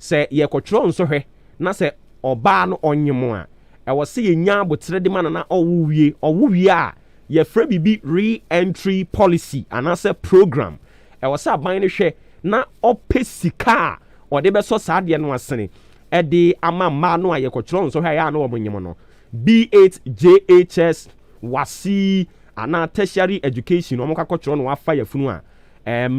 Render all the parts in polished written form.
se ye kotro nso hwe na se oba no onyemo a e wo se ye nya abotre de mana na owuwie a ye fra bibi re-entry policy anase program e wo se aban ne hwe na opesika o de beso saade no asene e de ama ma no a ye kotro nso hwe ya na omonyemo no B8 JHS wasi ana tertiary education o mo kakotro no wafa yafunu a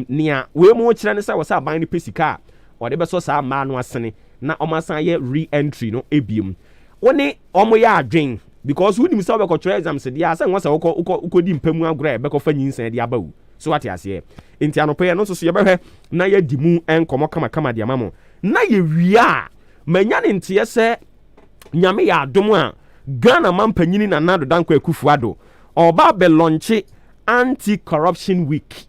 nia we mo kire ne se wo se aban ne pesika o de beso sa ma no asene na omasan ye re-entry no ebiem woni omo ya adwen because who himself be kotro exam se dia say won say ukodi mpamu agora e be ko fa nyinsan dia bawu so what ya say enti anope no so ye behwe na ye di mu enkomo kama dia mamo na ye wia manya ne ntie se nyame ya adom a Ghana mampanyini na nado danko Akufo-Addo oba be launch anti-corruption week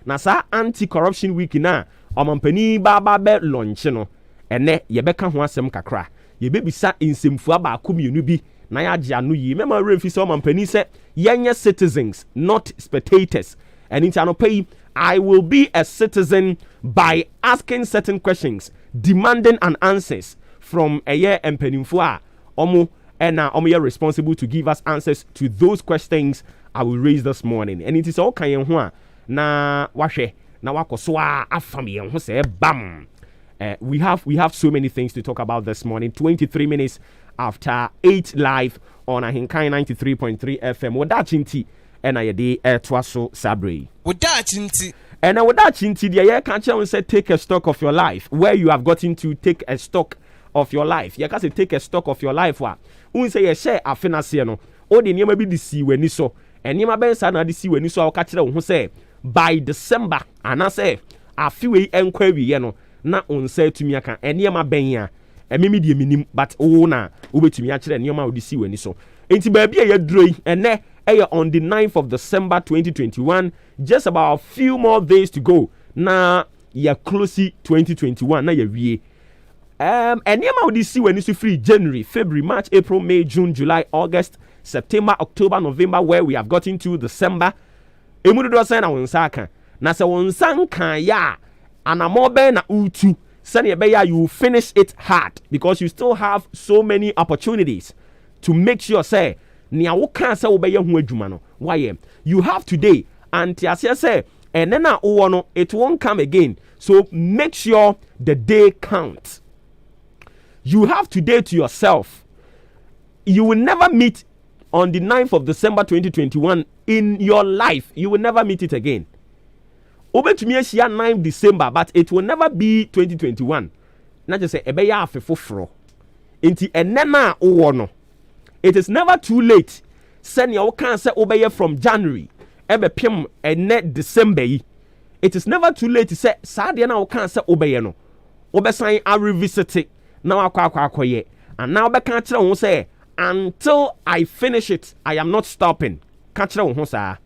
na sa anti-corruption week na omampani ba be launch no ene ye beka ho asem kakra ye bebisa insemfu aba akomienu bi na ya agye anu yi mema refi so omampani se yenye citizens not spectators and in pay I will be a citizen by asking certain questions demanding an answers from a year empanimfo a omo ye responsible to give us answers to those questions I will raise this morning. And it is all kind of na wahwe na wakoso a afam ye ho se bam. We have so many things to talk about this morning. 23 minutes after 8 live on Ahinkai 93.3 FM. Wadachinti and I de twaso sabre. Wadachinti. And wadachinti the year can't you say take a stock of your life where you have gotten to take a stock of your life. You can say take a stock of your life wa. Un say ye share afenase no. O de niam bi di si weni so. And niam ben sa na di si weni so a ka kire wo say by December anase afiwe enkwa wiye no na onse tumi aka eniam ben ya. Emimi die minim but o na obetumi a kire niam a odi si weni so. Enti ba bia ye droi ene on the 9th of December 2021, just about a few more days to go. Na ya close 2021 na ya wie. And yama would see when you free January, February, March, April, May, June, July, August, September, October, November, where we have gotten to December. Emudu do say na wonsaka. Na se wonsanka ya anamobe na utu. Sani ya you finish it hard because you still have so many opportunities to make sure say ni awoka say obeye ho adwuma no. Why? You have today and tiasia say and then na owo no it won't come again. So make sure the day counts. You have today to yourself. You will never meet on the 9th of December 2021 in your life. You will never meet it again. Obetumi ehia 9th December, but it will never be 2021. Na just say ebeya afefoforo. Enti enena owo no. It is never too late. Send your can say obeye from January. Ebe pim ene December yi. It is never too late to say sadia na o can say obeye no. Obesan a revisit it. Now akwa and now be can kire wo say until I finish it I am not stopping. Can kire wo say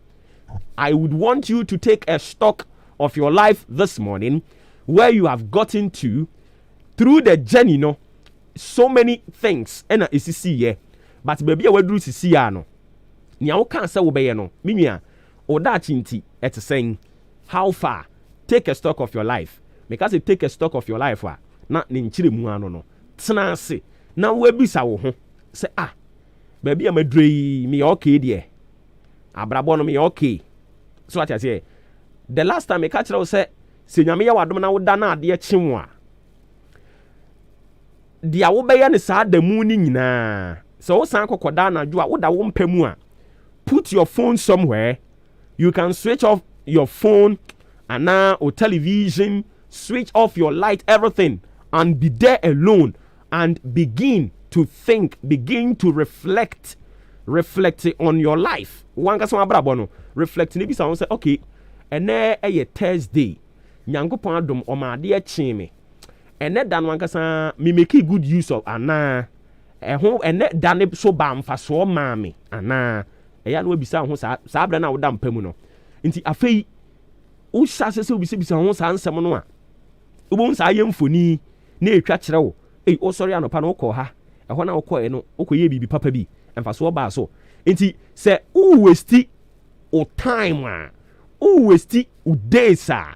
I would want you to take a stock of your life this morning where you have gotten to through the journey no so many things and isisi here but baby we do sisi ya no nia wo kan say wo be ye no minua odachinti et saying how far take a stock of your life because it take a stock of your life wa na ne nchire mu ano no tena ase na wo abisa wo ho say baby am adrei me okay there abrabo no me okay so what I say the last time I catch you say se nyame ya wadom na wo da na ade chenwo a dia wo be ya ne sa da mu ni nyina so wo san kokoda na dwo a wo da wo mpamu a put your phone somewhere. You can switch off your phone and now or television, switch off your light, everything, and be there alone and begin to think, begin to reflect on your life. One person abrabono reflect. Maybe someone say, okay, and there a Thursday, nyango pandom o ma de chime, and that dan one person me make good use of ana, and that dan so bam fa so mami ana. Eya no bisa ho sa abra na wo da mpamu no nti afei wo sase se obisa ho sa ansem no a wo sa ayemfoni na etwa kire wo o sorry anopa no ko ha ho na wo ko no wo ko ye bibi papa bi emfa so ba so nti se wo waste o time a wo waste o days a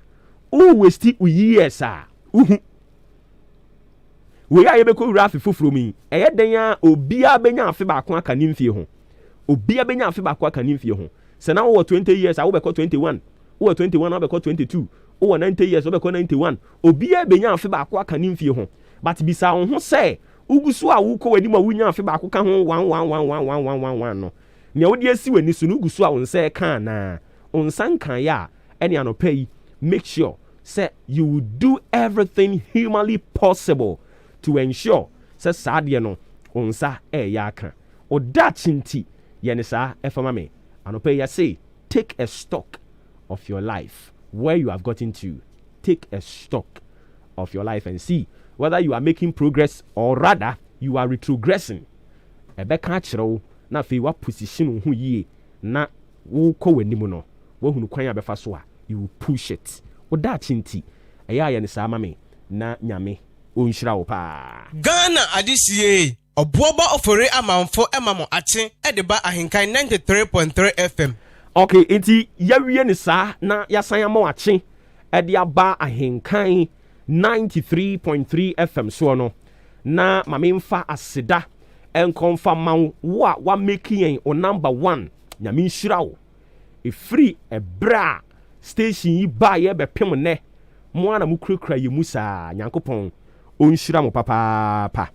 wo waste o years a we are able to rafi fufuru mi eye den ya obia benya afe ba ko aka nimfie ho obia benya afe ba ko aka nimfie ho se na wo 20 years a wo be ko 21 wo 21 na be ko 22 wo 90 years wo be ko 91 obia benya afe ba ko aka nimfie ho but bisa wo ho se ugusu a wo ko wani ma wunya afe ba ko ka ho 1 no ne wo de asi wani so no ugusu a wo nse ka na onsan kan ya ene anopai make sure say you will do everything humanly possible to ensure say saade no onsa ya aka oda chinti ye ne sa efama me anopai ya say take a stock of your life where you have gotten to. Take a stock of your life and see whether you are making progress or rather you are retrogressing. Ebeka chiro na fe wa position hu yie na wo ko wani mu no wo hunu kwan abefa so a you push it. Oda chinti eya ye ne sa mame na nyame onhyira wo pa. Ghana adisie Obuoba Ofori Amanfo emamo ache edeba ahinkan 93.3 FM. Okay, inti yawie ne sa na yasan ama ache ede aba ahinkan 93.3 FM so no na mame mfa aseda enkonfa man wa making yen o number 1 nyame nhyira wo e free e bra station yi ba ye bepem ne mo ana mu kurakura ye musa nyankopon onhyira mo papa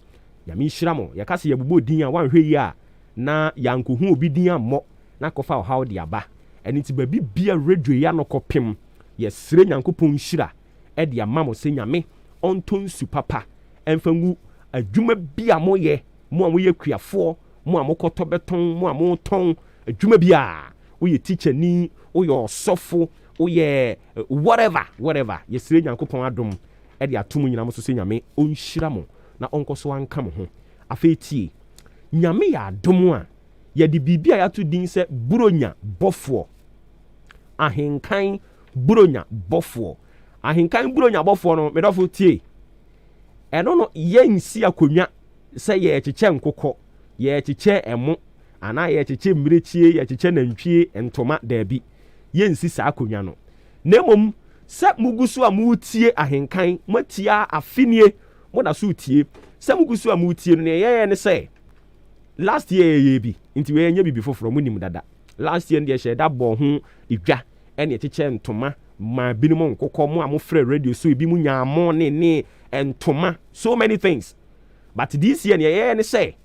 nyame nhyira mo yakase ye bubo din a wanhwe yi a na yankohu obi din ammo na kofa o how de aba eni ti ba bibia radio ya no kopem ye sire nyankopon nhyira e de amamo se nyame onton su papa enfangu adwuma bia mo ye mo amoye kuafo mo amokoto beton mo amoton adwuma bia wo ye teacher ni wo ye osofo wo ye whatever ye sire nyankopon adom e de atom nyina mo so se nyame onhyira mo na onkoso anka mo ho afetie nyame ya adom a ye de bibia ya to din se buronya bofo ahinkan buronya bofo ahinkan buronya bofo no medofo tie eno no ye nsi akonwa se ye cheche nkokọ ye cheche emo ana ye cheche mmirechie ye cheche nantwie entoma daabi ye nsi sa akonwa no nemom se mugusu a mutie ahinkan matia afinie mo da so tie se mugusu a mutie no ye ne se last year ye bi nti we nya bibi foforo munim dada last year ndie she da bo ho idwa ene cheche ntoma ma binum nkokọ mo amofre radio so ebi mu nya amo ne entoma so many things but this year ye ne say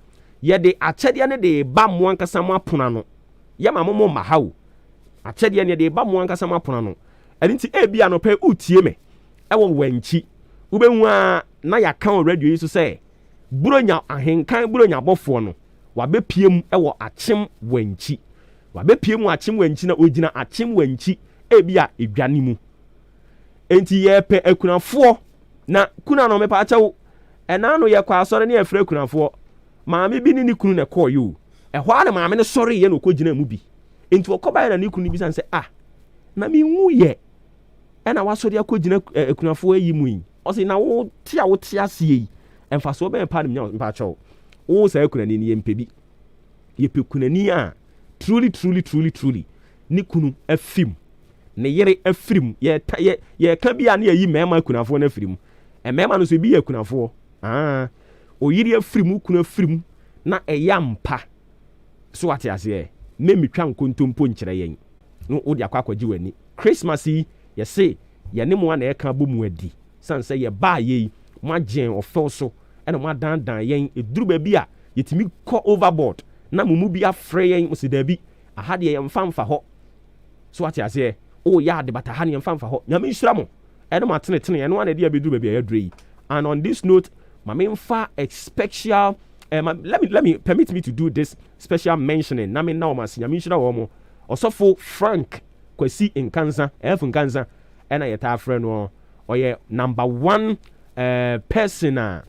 ye de achede ne de ba mo ankasa mo apona no ye ma mo ma hawo achede ne de ba mo ankasa mo apona no enti ebi anope utie me ewo wanchi ubehu a na ya kan radio yi so say buronya ahenkan buronya bofo no wabepiem ewo achim wanchi wabepiem achim wanchi na ogina achim wanchi ebi a edwane mu enti ye pe akunafo na kuna no me pa achawo ena no ye kwa asore ne afre akunafo maame bi ni kunu ne call you ehwa na maame ne sore ye no kogina mu bi enti okoba na ni kunu bi san se na mi wu ye ena wasori akogina akunafo ayi mu yi o se na wo tia asie emfa so be pa ne mpa achawo wo sa akunani ne ye mpebi ye pe kunani a truly ni kunu afim ne yere afirim ye ka bia na yi mema kunafo na afirim mema no so bi kunafo o yiri afirim kuna afirim na eyampa so ate ase me mitwa nkontompo nkyere yen no odi akwakwagi wani Christmas yi ye se ye ne mo na ye ka bomu adi sanse ye ba ye magen ofel so ena mo dandan yen eduru ba bi a yetimi ko overboard na mumu bi afre yen osidabi ahade ye mfamfa ho so ate ase oh ya de bata hani mfamfa ho nyame nhyira mo eno matene eno na de abedu ba bi ayadre. And on this note mame mfa a special let me permit me to do this special mentioning na me na o mas nyame nhyira wo mo osofo Frank Kwasi Nkanza Nkanza ena yeta afre no oye number 1 person a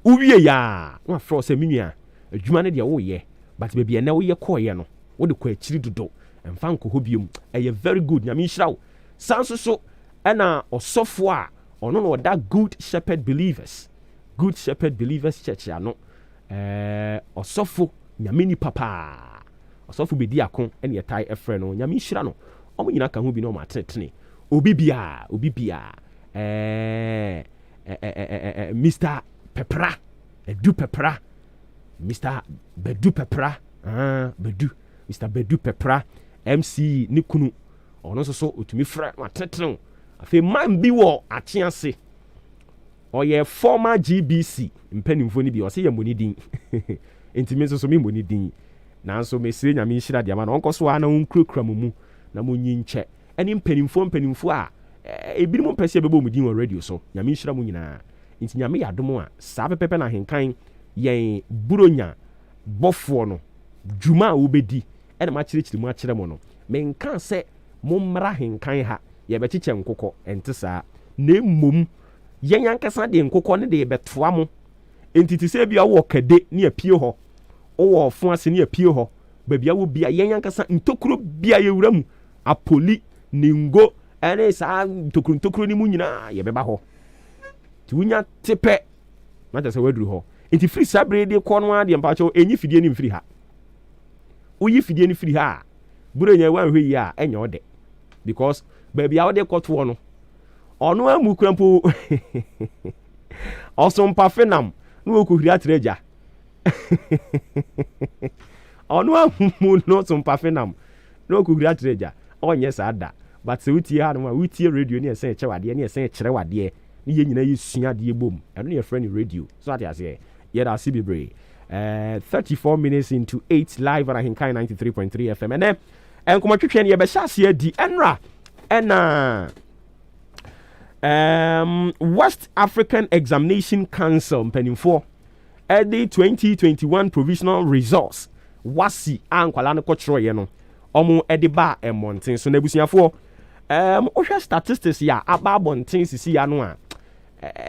uwie ya wa fro se minua adwuma ne de wo ye but baby na wo ye koye no wo de kwa akiri dodo emfa nkoho biom eye very good nyame nhyira wo sanso so ena osofo a ono no that good shepherd believers church ano osofo nyame ni papa osofo bedi akon ene yetai efre no nyame nhyira no omo nyina ka ho bi no ma tenetene obi bia Mr. Pepra, Bedu Pepra, Mr. Bedu Pepra, Bedu, Mr. Bedu Pepra, MC Nikunu, or no so to me friend, my tetron. I feel man be war at Chianse. Or ye former GBC, impending for ni or say your money ding. Intimacy so me money ding. Now so me say, I mean, she had the man, Uncle Swana, Uncle Cramumu, Namun check, and impending for a bit more perceivable with you radio so Yami Shramuna. It's Yami Adomoa, Sabe Pepe na Henkain, Ye Buronya, Bofono, Juma Ubedi, and much rich to much remono. Men can't say Mumra Henkain ha, ye betiche nkoko, and Tessa, name mum, Yankasan de Nkoko de Betwamo. Entity say be a walk a day near Pioho, or France near Pioho, baby I will be a Yankasan in Tokuro be a Uram, a poli, Ningo. Ene sa tokru ni mu nyina ye beba ho ti wunya tepe na ta se waduru ho enti free sabre de ko no ade mpa cho enyi fidie ni mfiri ha uyi fidie ni firi ha buru nya wan hwe yi a enya ode because baby a ode koto no ono amu krampo osom pa fenam no okuhiri atreja ono amu no som pa fenam no okuhiri atreja onye sa ada. But se wuti ha no wuti radio ne ese chewade ne ese kire wade ne ye nyina yesua de bom eno ne friend radio so ati ase ye da sibibre 34 minutes into 8 live on Hinkai 93.3 FM and then enkomo twetwe ne ye be hyase adi enra ena West African Examination Council mpanimfo the 2021 provisional results wasi ankwala ne kochro ye no omo ediba emonten so na busuafo ohwe statistics ya aba bonten sisi ya no a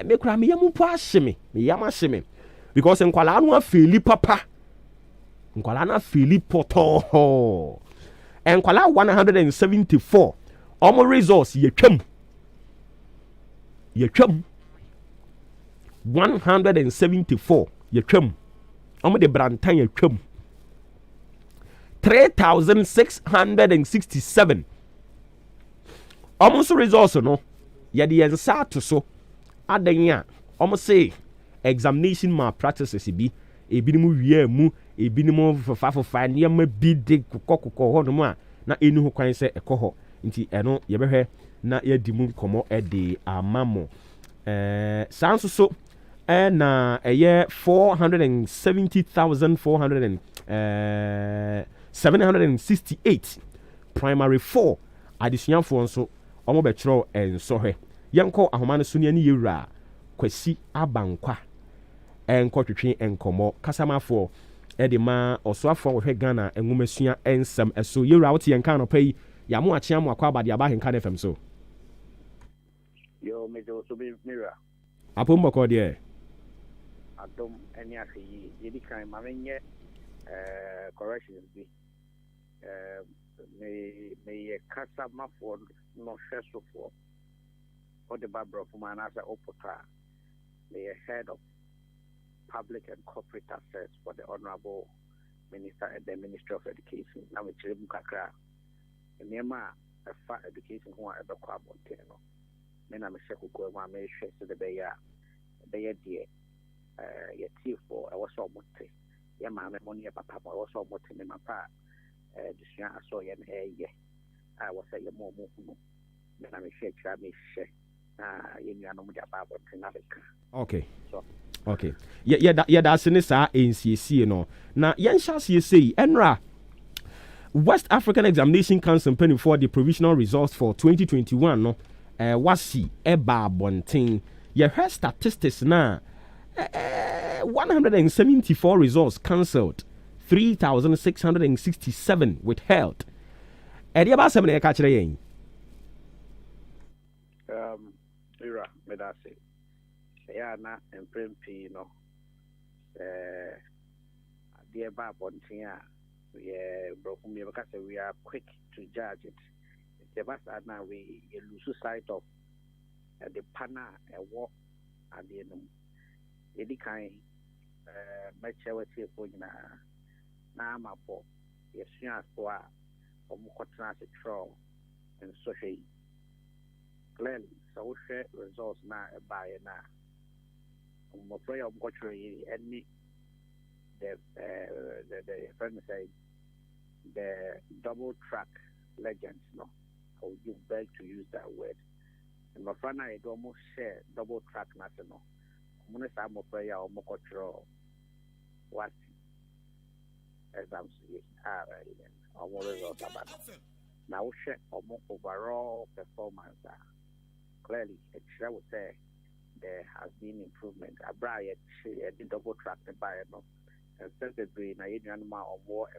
me kura me yamu po ahye me yama hye because nkwala no afeli papa nkwala na afeli poto nkwala 174 omo results yetwam 174 yetwam omo de brantan yetwam 3,667 almost results no ya the answer to so adanya almost say examination malpractices bi ebinimu wie mu ebinimu fafafa ne ma bi de kokoko ho no ma na enu ho kwan se ekoho nti eno ye behwe na ya di mu komo e de amamo sanso so na eye 470,768 primary 4 additional for nso omo be chro enso hwe yenko ahoma no so ne yewura kwasi abankwa enko twetwe enkomo kasamafo de ma osoafo wo hwe Ghana enwomasua ensam eso yewura wote yenka no pai ya mo achia mo akwa abade aba henka na fam so yo mejo so be mira apombo ko de adom eni afi yedi kan ma menye corrections bi me kasa mafo no hweso for the babro for manasa opota the head of public and corporate affairs for the honorable minister and the Ministry of Education na me chire bu kakra nema fa education ho a ebe kwa bonte no me na me hye kokko ma me hwe so de be ya die ye tifo e wo so mote ye ma me money papa mo wo so mote me mapa disua aso ye na ye I was say mo me na me hye kra me hye ye nua no mo ja ba bonte na beka okay so okay yeah that's in sa NCC no na yen sha say enra West African Examination Council penny for the provisional results for 2021 no wasi eba bonten ye heard statistics na 174 results cancelled 3,667 withheld e dia ba sem na e ka kire yen ira medase ya na emprempi no dia ba bonten a we are quick to judge it. Now we lose sight of the pana and walk at the end. Any kind much for now, my poor, yes, for Mukotana trial and social clearly So we share results now by now. My prayer of any the friend say the double track legends. No, I would give beg to use that word. And my friend I almost share double track national. I'm gonna say my prayer or my culture what exams or more results about. Now we share overall performance. Clearly, I would say there has been improvement. I did double track the buyer, no, and certainly, I didn't or more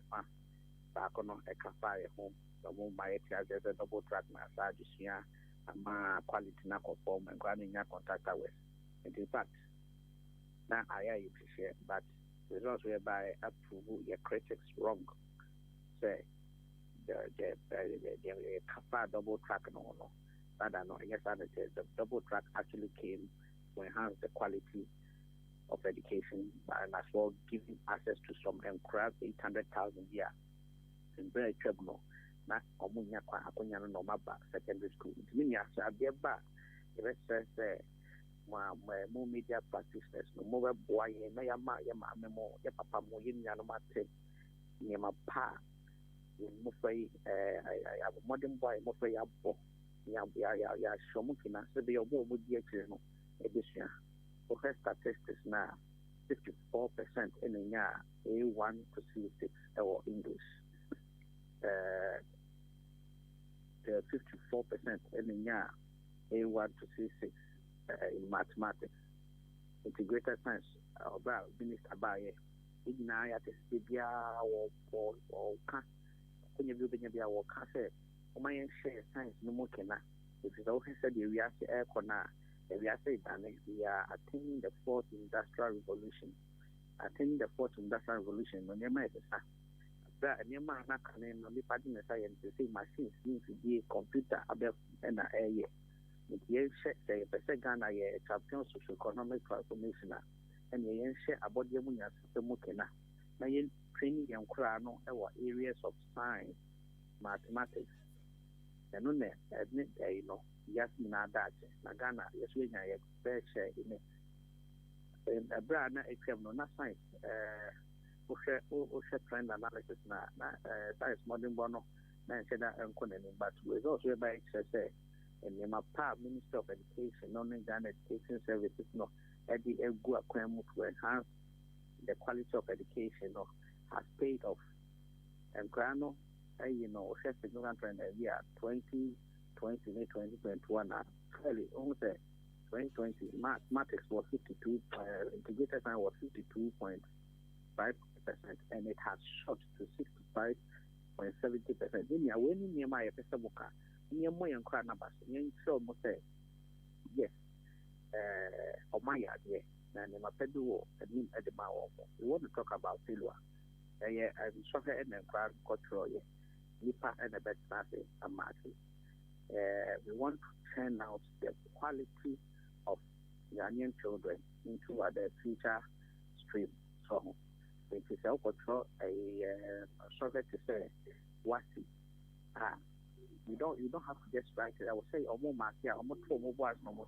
back on a cafe home. The moment my a double track massage here, and my quality not conform and granting your contact with. And in fact, now I appreciate, but results whereby approve your critics wrong. Say the cafe double track no. I don't know. Yes, the double track actually came to enhance the quality of education and as well giving access to some crowd 800,000 year in very tribunal. Not Omunya Kwakunya no Maba secondary school. It means I get back. It says more media practitioners, no more boy, Mayama, Yamamo, Yapapa Moyin Yanamate, Yamapa, Mufay, I have a modern boy, Mufay Abo. Ya Shomukina, so the Obuoba Ofori edition. For her statistics now, 54% in the year A1 to C6 or English. The 54% in the year A1 to C6 in mathematics. Integrated science, about Minister Baye, Ignaya, Tespibia, or Ka, when you be our Kase. My share science no more can. If you don't said we are air corner, we are saying that we are attaining the fourth industrial revolution. Attaining the fourth industrial revolution, when you might say, that near my name, only parting the science to say machines need to be a computer above an area. If you say the second a champion socio-economic transformation, and you share about your money as the Mukena. May training young crano or areas of science, mathematics. And no, admit, yes, that Nagana, yes, we have a fair share in it. And a brand, not science, trend analysis, science modern bono, but we also by say, and the MAPA Minister of Education, non Ghana Education Services, no, Eddie Egu Akwemu to enhance the quality of education, has paid off. And Grano. Just significant trend year 2020, 2021. Clearly, almost 2020, mathematics was 52, integrated science was 52.5%, and it has shot to 65.70%. Then you are winning near my Pesaboka, near my and Cranabas, you show must say, yes, or my idea, and in my pedu, and at the mouth. We want to talk about failure. I'm soccer and crowd control. Nipa and the best classy and Maakye. We want to turn out the quality of Ghanaian children into the future stream. So, if you say control a soccer to say, what you don't have to just write it. I would say almost Maakye, almost 4 mobile no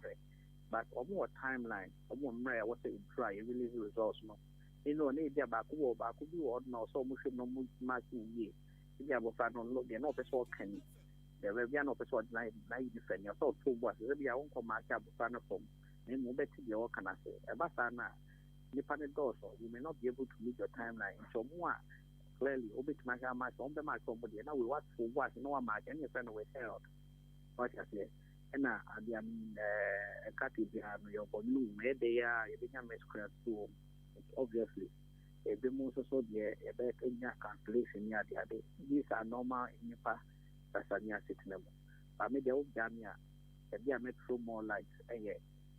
but almost timeline, almost rare. What say try release results no. Need back could be ordinary so much no Maakye ye. If you have a fan on look, they're not a sort can. There will be an officer night defend your thought 2 was there be a own Maakye fan from. Then you bet you can I say. A basana, you pan it also, you may not be able to meet your timeline. So more clearly, Obit Maga match on the mark somebody. Now we watch for what no one mark any friend away held. What I say. And now I am a catty behind your balloon, where they are, you become a square school. Obviously. A bit more so dear, a better calculation near the other. These are normal in your past, that's a near sitting. I made the old Damia, a dear metro more like a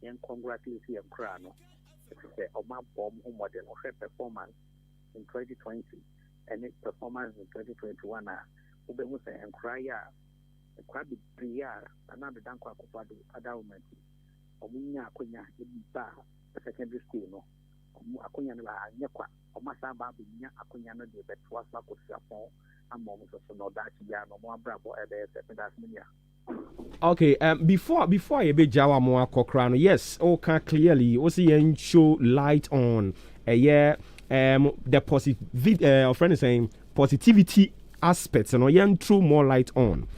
young congratulatory and crano. Or my bomb modern or performance in 2020 and its performance in 2021 who be with and cry a crabby 3 years, another Danko adultment. Omunya Kunya in Bar, the secondary school, no. Akunya Nyakwa, or Masaba, Akunyano, but was like a phone, and moments of no Dutch Yano, more bravo at the Sepidasminia. Okay, before I be Jawa more Kokrano, yes, okay, clearly, also show light on yeah, the positive, friend is saying positivity aspects, and yeah, throw more light on.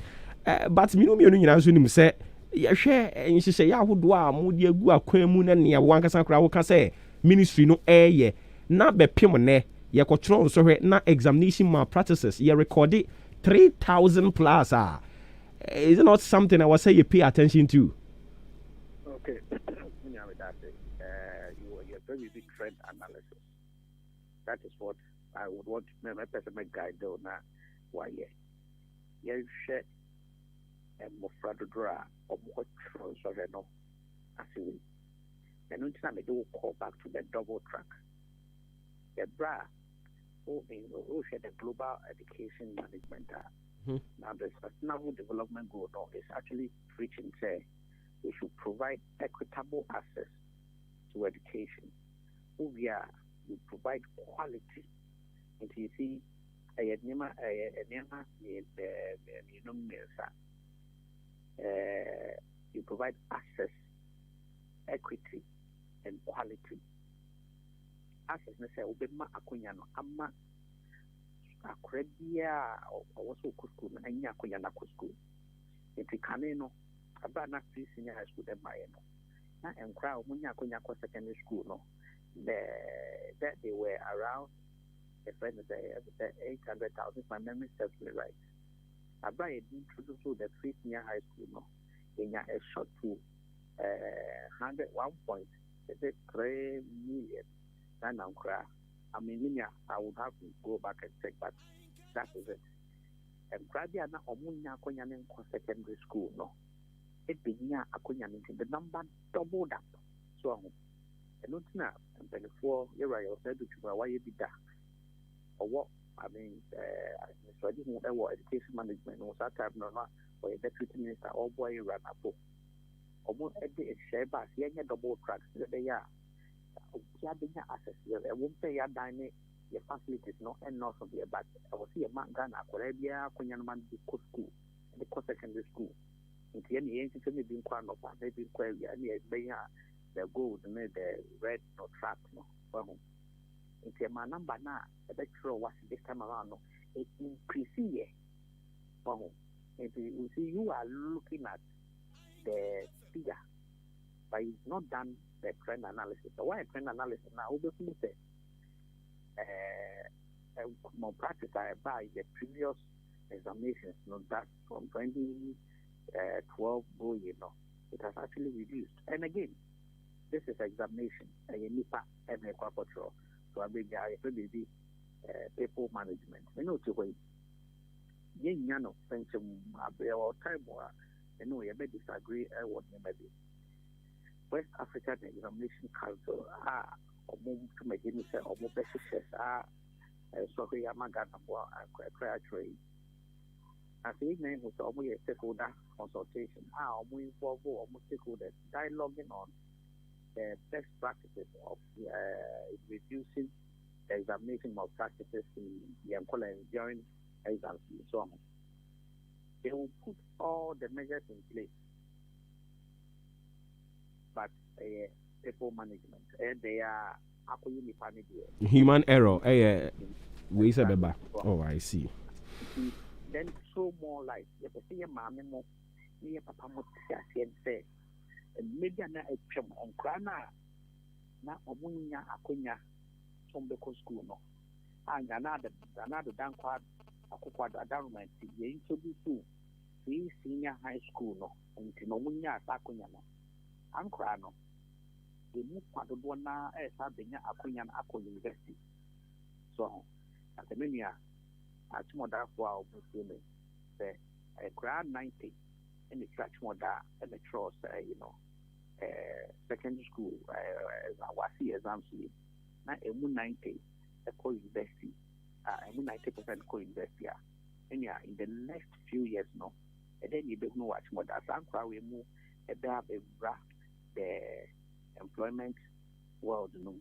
But me no me no nyina so nim say yɛhwɛ nhyehyɛ yɛ ahodoɔ a mode agu akwan mu na nea wankasa koraa woka sɛ ministry no ɛyɛ na bɛpem nnɛ yɛkɔtwerɛ nsɔhwɛ na examination malpractices yɛ recorde 3,000 plus is it not something I was say you pay attention to? Okay. You are very big trend analysis. That is what I would want my personal guide though now. Why you share and more draw or more trends or no. I see. And until I do call back to the double track. The bra who share the global education management. Now the sustainable development goal no, is actually preaching say we should provide equitable access to education. We provide quality. And you see, you provide access, equity, and quality. Access necessarily Obama Akunyano, Amma Akrebia or also Kusku, and Yakuyana Kusku. If you can, about not senior high school, and Mayeno. And crowd when Yakunyako secondary school, no, that they were around a friend of the 800,000, my memory serves me right. About it introduced to the free senior high school, no, in a short to 1.3 million. And I'm cry. I mean, I would have to go back and check, but that is it. And Kradiana Omunya Konyanin secondary school, no. It began a Konyanin, the number doubled up. So, and not now, and before you're right, said to you, why you did that? Or what? I mean, so I didn't know education management was that time, no, or a deputy minister, or boy, ran a book. Almost every share back, young double tracks, they are. Access. I won't say your dining, your facilities, no, and north of here, but I will see a man Ghana, Arabia, Kunyaman, school, the secondary school. In the end, the being quite of maybe quite the gold, the red, no track, no. It's my number now, a lecturer was this time around, no, it increases. If you see, you are looking at the figure, but it's not done. The trend analysis. So why trend analysis now? Obviously, say more practice I buy the previous examinations. Not that from 2012 go, you know, it has actually reduced. And again, this is examination. NIPA and patrol. So I mean, I maybe people management. You know to wait. Yen yano pension or time or you know you may disagree. What you may be. West African Examination Council almost to make any say almost success so we are Magana trade. I think name was almost a stakeholder consultation. We involve almost stakeholders dialoguing on the best practices of reducing the examination malpractices in the employment during exams and so on. They will put all the measures in place. But people management they are human error. We say beba. Oh, I see. Then show more light. You see a mammy more near Papa Motia and say, maybe I'm a chum on Krana. Now, Omunia Akunya, Tombeko school, no. And another down quad, a government, they introduce to senior high school, no, and Tinomunia Akunya. Ankrano, the move part of one as having Akunyan Ako University. So, at the Minia, at Moda for women, the grand 90 and the church Moda and the trust, secondary school, Wasi exams, now a 90 a co university, 90% co university. And yeah, in the next few years, no, and then you don't know what Moda Sankra will move a bra. The employment world, no.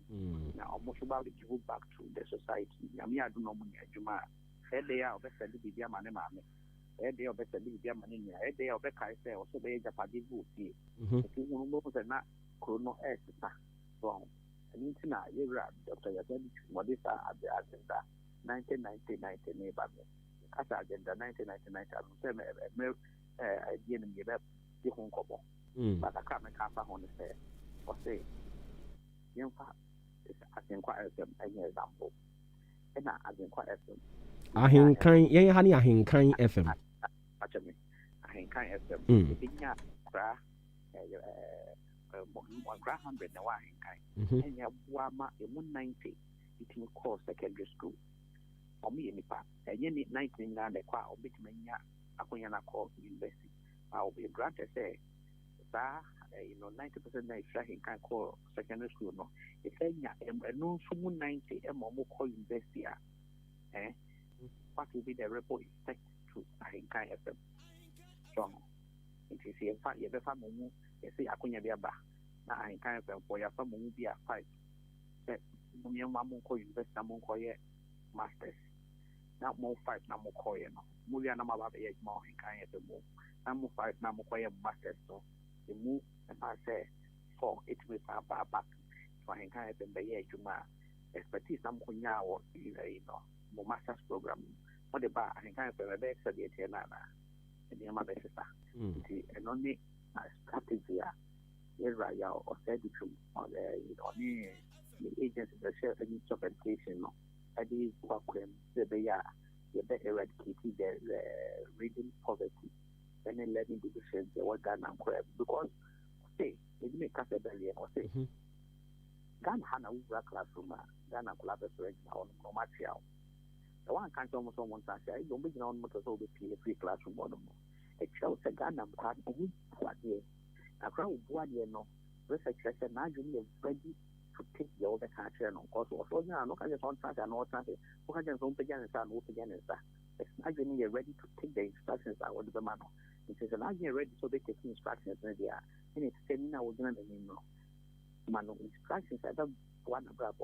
Now, almost about to give back to the society. I mean, I don't know when Juma said they are best at the Bidia Manema. day of better be Germany, a day of Becca, also be Japadi good. If you know that Chrono S wrong. And into now, you're right, Dr. Yaden, Modista at the agenda 1990 neighborhood. As agenda 1999, I'm saying, I didn't give up the home couple. But I can't make up on the fair or say, young fact, I can quite an example. And I can quite Ahinkan, yeah, honey, Ahinkan FM. Ahinkan FM. Pinya, Bra, 100 now, Ahinkan. And Yawama, 190, it will call secondary school. Or me, any part. And you need 19 and the choir, or bit mania, Akuyana call university. I'll be granted, say, 90% na ifra can call secondary school no if enya no sumu 90 more call university what will be the report effect to Ahinkan FM so it is a fact you befa mumu you see akunya bia ba na Ahinkan FM for ya fa mumu bia 5 say mumu mamu call university na mu call ye masters na mo 5 na mo call ye no mu ya na ma ba ye ma Ahinkan FM na mo 5 na mo call ye masters so the move and I say 4 it will back so I can have the year Juma expertise some kunya or more master's program what about I can have a best study and the mother and only strategy or study or the agency that share any job education I did work with the better eradicate the reading poverty and then learning divisions the what Ghana because say it make us a belly or say Ghana Hana Ubra classroom Ghana collaborate on no material. The one can't almost someone say don't be on motors over free classroom one more. It shows a Ghana part of what year. A crowd one year no research said now you are ready to take the other country and of course also now look at the contract and all that who can just open again and start open again and start. Imagine you're ready to take the instructions out of the manual. It says, and you're ready so they take instructions and they are. And it's saying now we're going to name manual instructions. I don't want to grab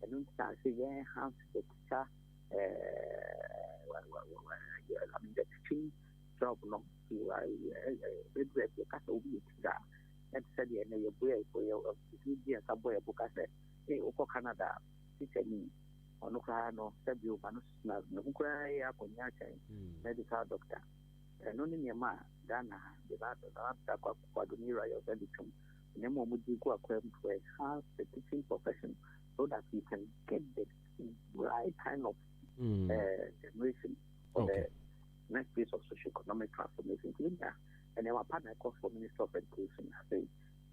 and then start saying, yeah, how the teacher, I mean, the teaching job, no, to regret the cat will be a teacher. And said, yeah, you're brave for your subway book. I said, hey, Oko Canada, teacher me. No, said you, no, medical doctor. And only near Ma, Ghana, the Quadumira, your medical. Nemo would be go according to enhance the teaching profession so that we can get the right kind of generation for the next phase of socio-economic transformation. And our partner calls for Minister of Education. I say,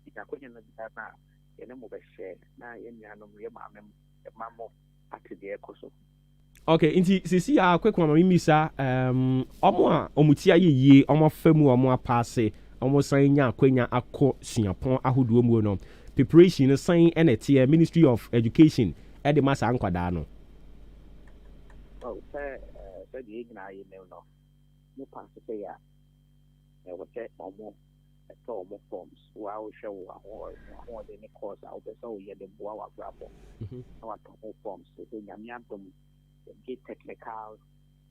if you're going to Ghana, you know, share now, and you know, mammo. Okay, inti sisi a quick one mimisa omo a omutia ye omo famu omo apase omo san nya akwanya akọ suapon ahodo mu no preparation no san enete Ministry of Education e de masa nkwada no oh say the igna ye no mo pass say ya e wo che omo omo forms wa o show wa de ne course out so ye de boa wa brabo our forms so nyamiantom get technical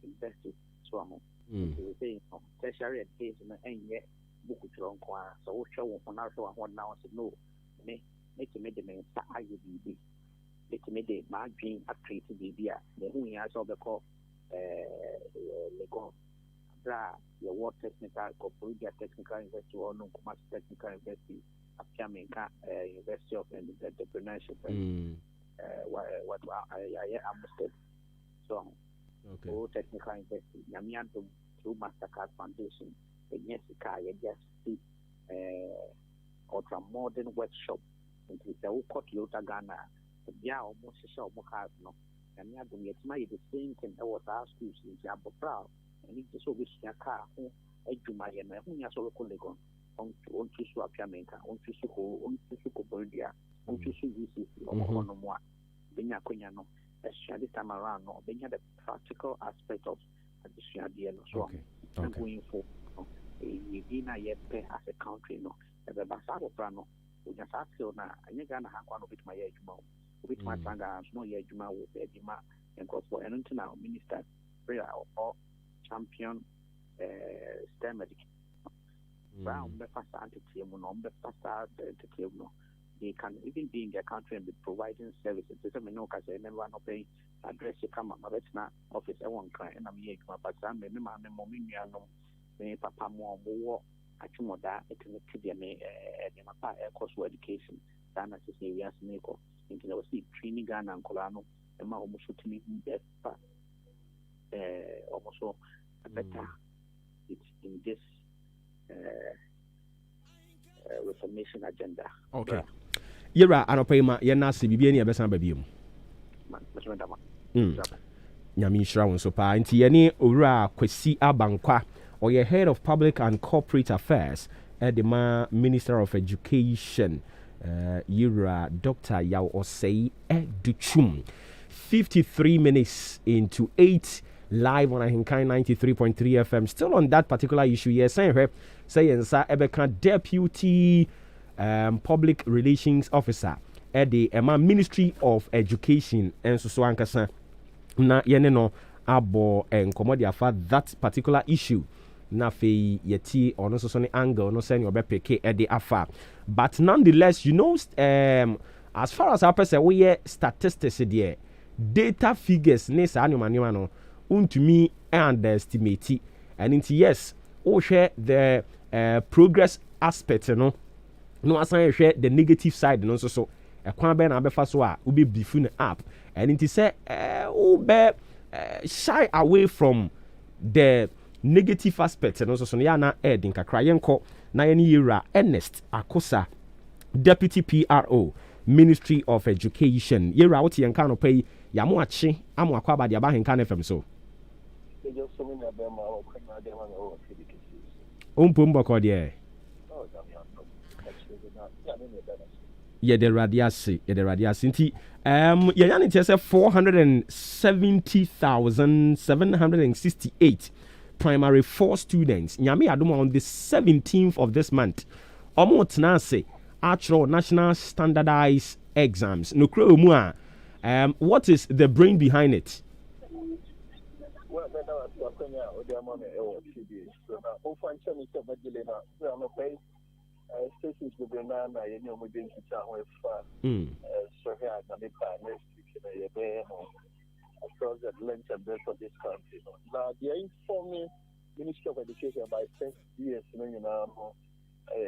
investors so am we say tertiary education and yet book tron kwa so we show on also one now so no me make the men sa IUB make the margin at create bibia the who ya so be call lego bra your what technical corporate technical investor or no commerce technical investor Apiamenka University of Entrepreneurship what I am so okay technical investing Yamianto through Mastercard Foundation and yes just see ultra modern workshop into the Ukot Yota Ghana yeah almost show Mokas no Yamianto yet my the same thing that was our schools in Jabo Proud and it just always a car who Ejumaya and who has all collegon on to Apiamenka on to Suko on to Sukobodia on to Suzuki on no more Benya Quiniano. This time around, no, they had a practical aspect of the so going for a yet as a country, no, as a Basaro Prano, we just ask you now, and you're gonna have one of my age with my tanga, no Yajuma with Edima, and cause for an internal minister, prayer or champion STEM education. Brown breakfast anti-team, they can even be in their country and be providing services. So I know because I never want to pay address you come up, but it's not office. I won't cry and I'm here. But I'm a moment, me papa more. I think more that it can be a course for education. Than as I say, we have to make into the training gun and Colano, and my almost to me, almost better. It's in this reformation agenda. Okay. Yera anopema yena se bibia ne yebesa babiem. Nyami shira won so pa nti yene owura Kwesi Abankwa or head of public and corporate affairs at the Minister of Education Yera Dr. Yao Osei Educhum. 53 minutes into 8 live on Ahinkai 93.3 FM. Still on that particular issue, yes, say Ensa Ebeka Deputy Public Relations Officer at the Ministry of Education and so ankasa na yene no abo enkomodia for that particular issue. Na fe yeti ono so ne angle no say obe peke at the afa. But nonetheless, you know, as far as our person we statistics there, data figures ne sa anuma no untumi underestimate, and into yes share the progress aspect no asan share the negative side no so ekwan be na abefa so a ubi bifun up, and into say shy away from the negative aspect no so ya na ed nkakra yenko na ye Yera Ernest Akosa, Deputy PRO Ministry of Education. Yera what yenka no pay yamu achi amu akwa ba dia ba henka na fm so Mboko de. Yeah, the radiasi. Nti yani say 470,768 primary 4 students. Nyame adoma on the 17th of this month. Omo tnase actual national standardized exams. No kro mu a what is the brain behind it? Well, stations will be now, you know, we're going to town with so here at the next week across the length and breadth of this country. Now, they are informing Ministry of Education by St. DS,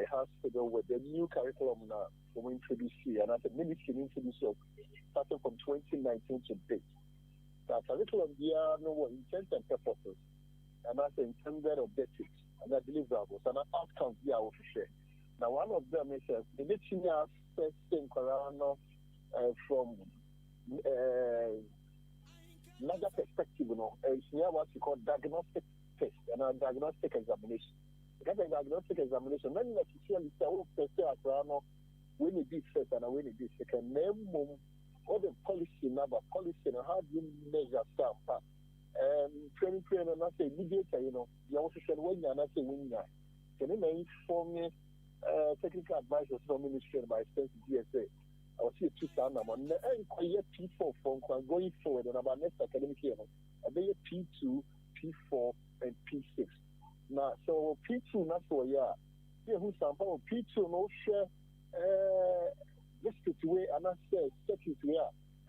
has to do with the new curriculum now from introduce here, and as a ministry introduced starting from 2019 to date. That curriculum here no intent and purposes, and that's intended objectives and the deliverables and outcomes here will share. Now, one of them is the Nichinya first thing from another perspective, it's here what we call diagnostic test and a diagnostic examination. Because a diagnostic examination, when necessarily say, when it is first and when it is second, all the policy number, policy, and how do you measure stamp? Training, and I say, mediator, you also said, when you're not saying, when you're can you inform me? Technical advisors from Ministry by State DSA. I will see two times on the P4 from going forward and about next academic year. I be P2, P4, and P6. Now, so P2 not for yeah. Here who sample P2 no share district way and I say second way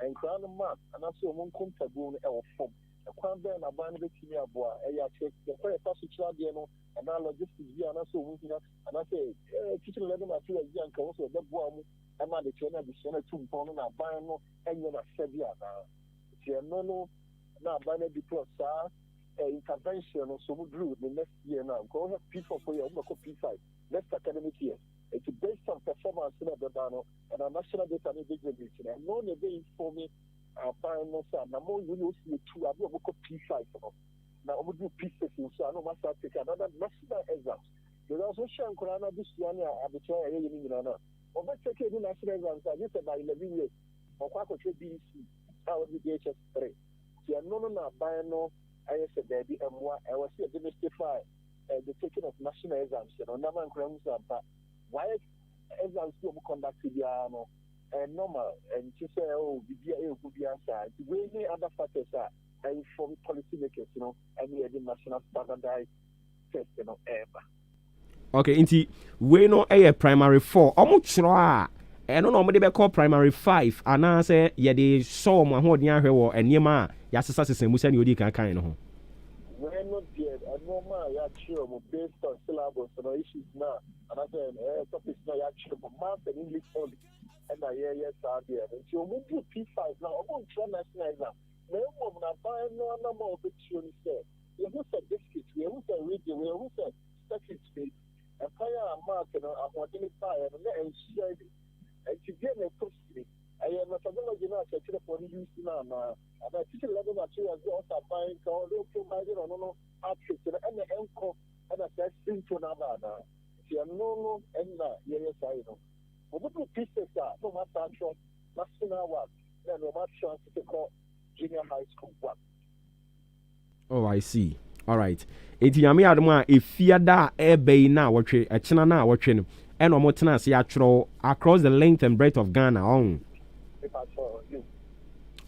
and crown a map and I say one comfortable or form. A quan then a band of Kimia boy, a check the first passage and our logistics here and also moving up and I say teaching 11 at 2 young also the bomb and the China the China 2 pound and buying no and you're not Sevilla now. No now buying because intervention or so good the next year now. Go have P4 for your P5 next academic year. It's based on performance in the Bano and a national data meeting and no day for me. Buying no son, I'm more you see 2 I've got P5 now we do P6 so I know must take another national exams. There's also Shan Kurana this one at the trial in over taking the national exams I just about 11 years or quite a BC I was the HS3. So no buying no I said baby and what I was here demystify the taking of national exams, number and crimes but why exams to conduct the normal and to say, oh, the DIA would be outside. The way other factors are inform policymakers, and we are the national standardized test ever. Okay, inti we no primary 4. Omo chro a eno no de be call primary 5 ana say ye de so mo ahoden ahwe wo eniema ya sesa sesa musa ni odi kan no ho. When not yet, I know my actual based on syllabus and issues now, and I said, topics now actually for math and English only. And I hear yes, I did. And so we do P5 now. I'm going to try national exam. No one I buy no number of opportunities there. We who said biscuits, we who said reading, we who said second speed, and fire and mark and I'm identify and then share it. And to get a custody. I am a technology now, I should have use now. And I teach a level of materials also buying, so they'll provide it on outfits and the encore, and I said, simple now. See, I'm no, and yes, I know. But what do pieces are? No matter from national work, then no matter chance to call junior high school work. Oh, I see. All right. Enti yami adoma efia da ebe na watwe echina na watwe no e no motena se atro across the length and breadth of Ghana on.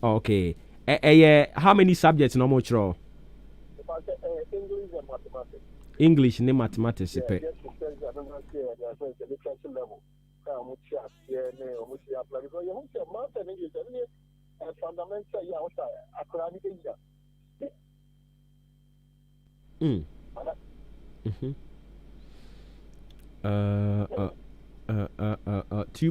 Okay. How many subjects no more chro? English and mathematics. English and mathematics. Yeah, just to tell you, I don't know the literature level. Because you want to math and English, and fundamental, yeah, what's that? Academic India. Too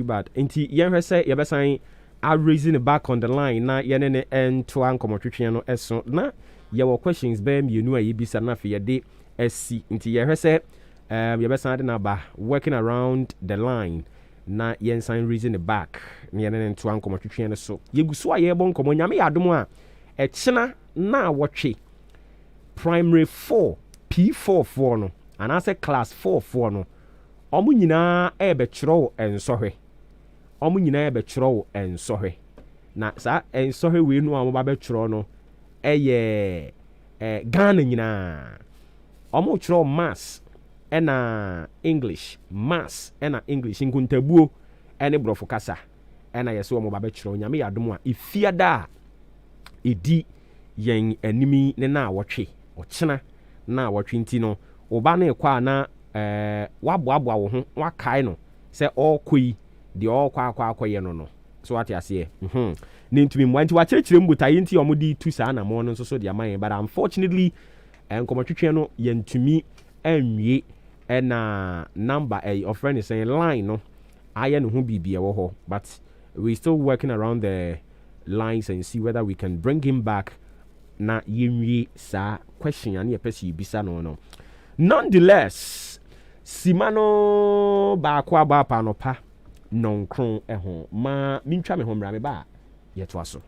bad. Inti yen say you be saying I raising it back on the line na yen ne ento ankomotwetwe no eso na ye wo questions be me nu ayi bisa na fe ye de SC inti yen say you be saying na ba working around the line na yen sign raising it back yen ne ento ankomotwetwe no so ye guso aye bon komo nyame yadom a echina na watwe primary 4 P4 4 no and I say class 4 no omu nyina ebe kyerɛw ensohwe omu nyina ebe kyerɛw ensohwe na sa ensohwe we nu a mo ba be kyerɛw no eye Ghana nyina omu kyerɛw maths ena English maths ena English nkuntabuo ene brofo kasa ena yese omu ba be kyerɛw nyame yadom a efiada edi yen animi ne na awotwe ochena na awotwe nti no oba na ekwa na waboaboa wo ho wakae no se okoi de okwa no so what you say ne ntumi mwa nti wakyerɛkyerɛ mbutaye nti omudi tu saa na mo no so de aman but unfortunately enkomotwetwe no yentumi anwie na number of friends saying line no aye no ho bibia wo ho but we still working around the lines and see whether we can bring him back na yenwie sa question ani epesi bisa no nonetheless simano ba kwa ba pa no pa nonkron ho ma mintwa me ho mra me ba yeto aso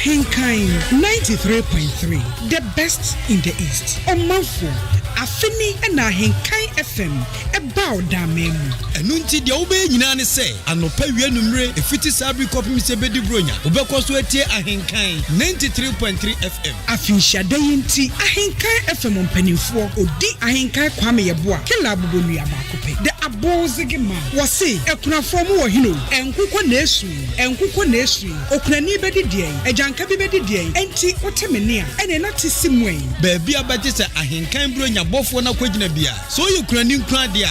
Ahinkai 93.3, the best in the East. Omanfo, Afini and Ahinkai FM, about Damemu. Enunti dia ube nyina ne se anopa wianumre efiti sabri kopim se bedi bronya obekwaso etie Ahinkai 93.3 FM. Afinsha dayinti Ahinkai FM mpanimfo odi Ahinkai kwame yeboa kila abubonu ya bakope. The abozige man wase ekunafo mu wo hino enkuko nesu okunani bedi die ejanka bi bedi die enti otemenia ene na tisimwen baabi abagye se Ahinkai bronya bofo na kwagina bia so yokunani nkra dia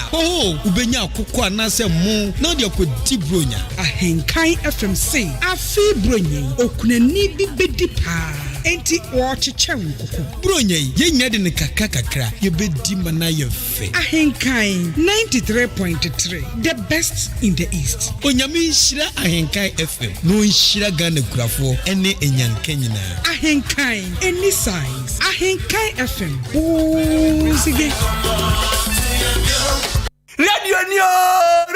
ubenya akoko anase mu na de akodi bronya Ahinkai FMC afi bronye okunani bi bedi pa enti wachiche nkoko bronya ye nya de ne kakra ye bedi mana ye fe Ahinkai 93.3 the best in the East onyame nhyira Ahinkai FM no nhyira Ghana kurafo ene enyanka nyina Ahinkai any size Ahinkai FM buzige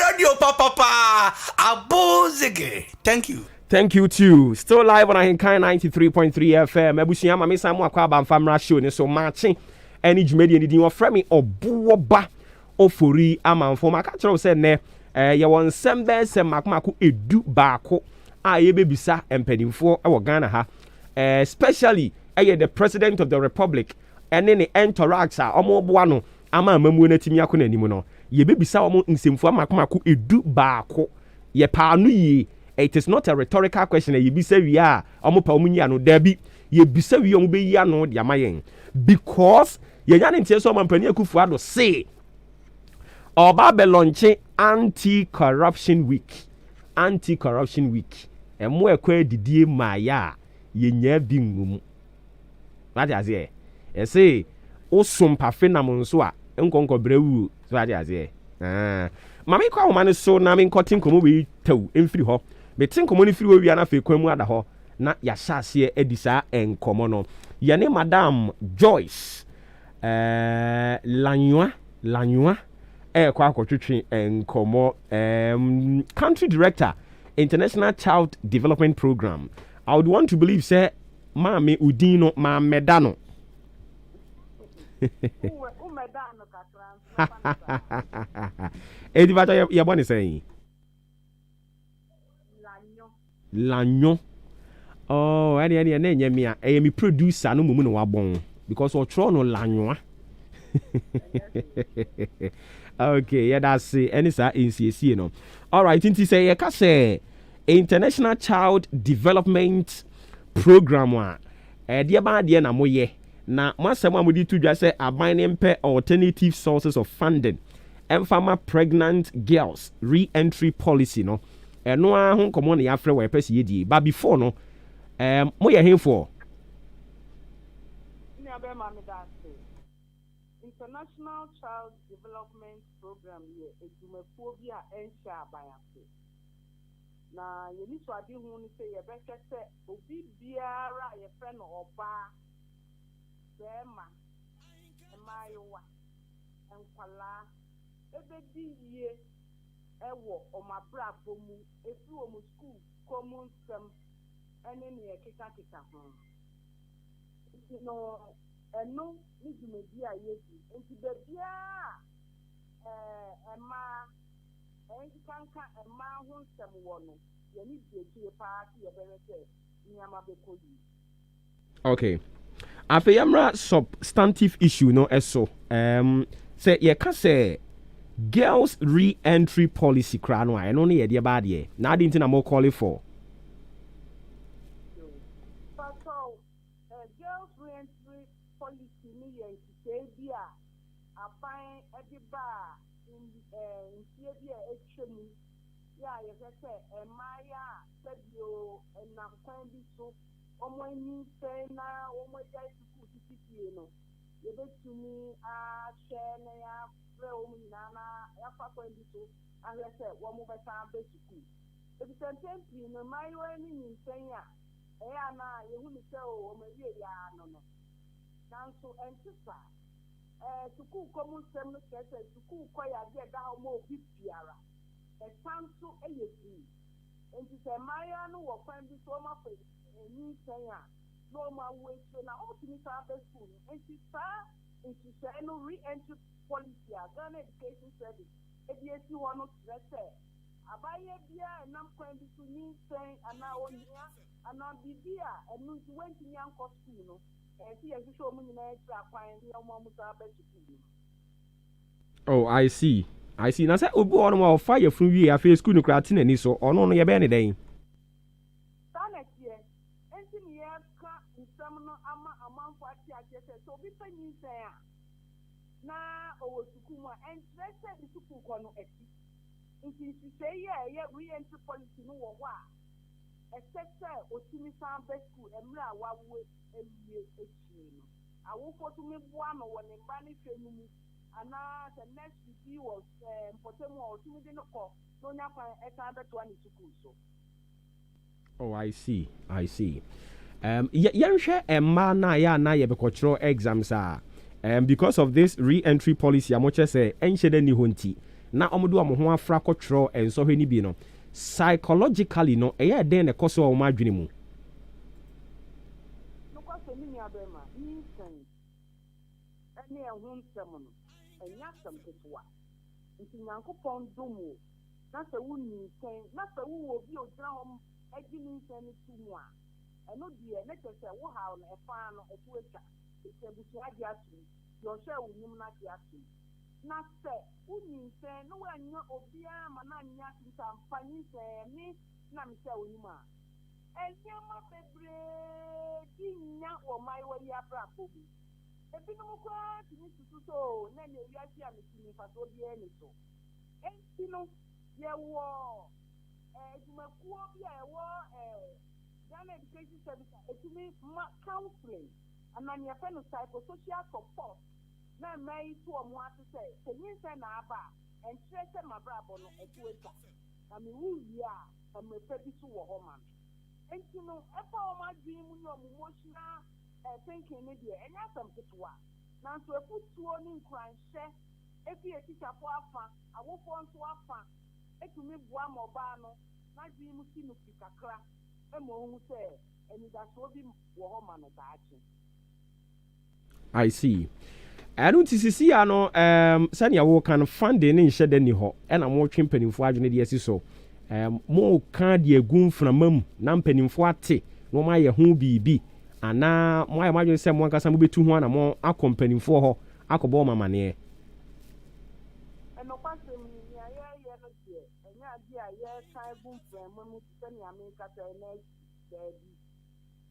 Radio Papa Abozege. Thank you too. Still live on Ahinkai 93.3 FM. Ebusuya mama samu akwa ba mfamra show ne so Maakye any jumedi ni din wo frɛ me Obuoba Ofori Amanfo. Maka kyerɛ sɛ ne ye won sembe sem makomako edu baako a ye bebisa empadimfo e wo Ghana ha. Especially the president of the republic ene ne interacts a omo boa no ama amamu na timi akọ n'anim no ye bebisa omo nsemfu amakomako edu baako ye pa no yi. It is not a rhetorical question. You be say we are omo pa omo nya no dabi ye bisa we omo be ya no de amayen because ye nya ntie so mampani Akufo-Addo say oba be launch anti-corruption week emo ekwa didie ma ya ye nya bi ngum what is here e say osum pa fenam nso a nkonko brewu so what is here mama kwa woman so na me nkotin komo we taw emfiri ho me tin komo ni firi wo wi na fe kwan mu ada ho na ya hyase edisa enkomo no ye ne madam Joyce Lanyoa kwa akotwetwe enkomo country director International Child Development Program. I would want to believe say mame udino ma medano Edi bato ya boni say Lanyo. Oh, any na nyamia e mi producer no mumu no wabon because o tro no lanyo. Okay, yeah, that's it. Any sa NCC no. All right, inti say you can say International Child Development Program wa dia ba dia na moye na masem amudi to dwa say aban mpe alternative sources of funding and farmer pregnant girls re-entry policy no eno a ho komo na ya frɛ wa pese yedi but before no moye henfo International Child Development Program here edumaphobia ensha abayafo na yeni so ade hu ni say ye beke se obi biara ye frɛ no oba bema emayowa enkwala ebedi ye ewo omabrafo mu efi wo mu school common sem ene ne ye kika ho no eno ni dwumadi a yedi enti bebia ema enkanka ema ho nsem wo no ye ni die pa ti ye berete nyama bekoyi. Okay, afeyamra substantive issue no eso say ye ka say girls re-entry policy kra no I no ye de ba de na adi ntina mo call it for girls re-entry policy ni ye say bia afan ediba in bia etwemu ya ye say emaya sebio enamkwan bi so omo ni say na omo jai school titi no ye betumi a share na ya pre omo nyana ya fakwan bi so ahwe say omo beta be school e bi tempi no mayo ni nyin ya na ye hu ni say o omo wie ya no nanso entisa school komu sem no kese school ko ya de da omo obi biara tanso eyesi enti se maya no wo kwan bi so ma fa ni senya no ma we so na o timi sa be school enti sa enti se no re-entry policy a Ghana Education Service ebiesi ho no stress abaye bia nam kwan bi so ni sen ana onia ana bibia enu ti wenti nyan ko school no enti ye so mu nyina tra kwan ni o mu sa be school. Oh, I see. Na say obi ono ma fire fun wi afi school no kra tin ani so ono no ye be ne den. Sanetie enti ni ye ka nsam no ama amanfo ati akese so obi panyin sen a na owo school mu entrance di school ko no eti. Nti say ye re-entry policy no wo ho a except otimi san be school emra wawo ewie echi no. Awo foto me boa no wo ne mba ne hwenu mu. Ana the next week was potemo or two within the call. No nyapa eka beto ani school so. Oh, I see. Yanhwe emma na ya na ye bekotro exams because of this re-entry policy amoche say enhede ni honti na omodo amho afra kotro enso hwe ni bi no psychologically no eye den ne koso o ma adwene mu. No koso ni abema ni sen ene ehun semo no enya sam ketwa nti nyankopon domo na se wuni sen na se wo obi ogyina hom agi ni sen ni tumu a eno die ne tese wo ha no efa no etu etwa ebutua di atu your share wo nim na di atu na se uni se no wa nya obia ma na nya tinta mfani se ni na mi se wo nim a enyama bebre di nya wo mai wo ya bra ko bi ebinom kwa tini tututo na ne wiase a metini faso bi eni so entino ye wo edumakuo bi a wo Ghana Education Service etimi counseling anani afa no psychosocial support na mai to omo ate se tenyin se na aba entrese mabrabo no etueta na me wuya amefa bi so wo ho man entino efa o ma dwi mu ni omo emotional thinking ne dia enya sam ketwa na so efutuo ni nkranhye efi etitafo afa awofo nso afa etumi bua moba no na dwi mu sinu kakra emo hu se eni da so bi wo ho man da achi I see. I don't see ano sani awo kan funding ne nhye de ni ho e na mo twe mpanimfo adwene de asi so mo kan de agun framam na mpanimfo ate no ma ye ho bibi ana mo aye madwene se mo ankasa mo betu ho ana mo akompanimfo ho akobo mamane eno kwase mi ya ye no die enya di aye kan agun framam sani America ta na dedi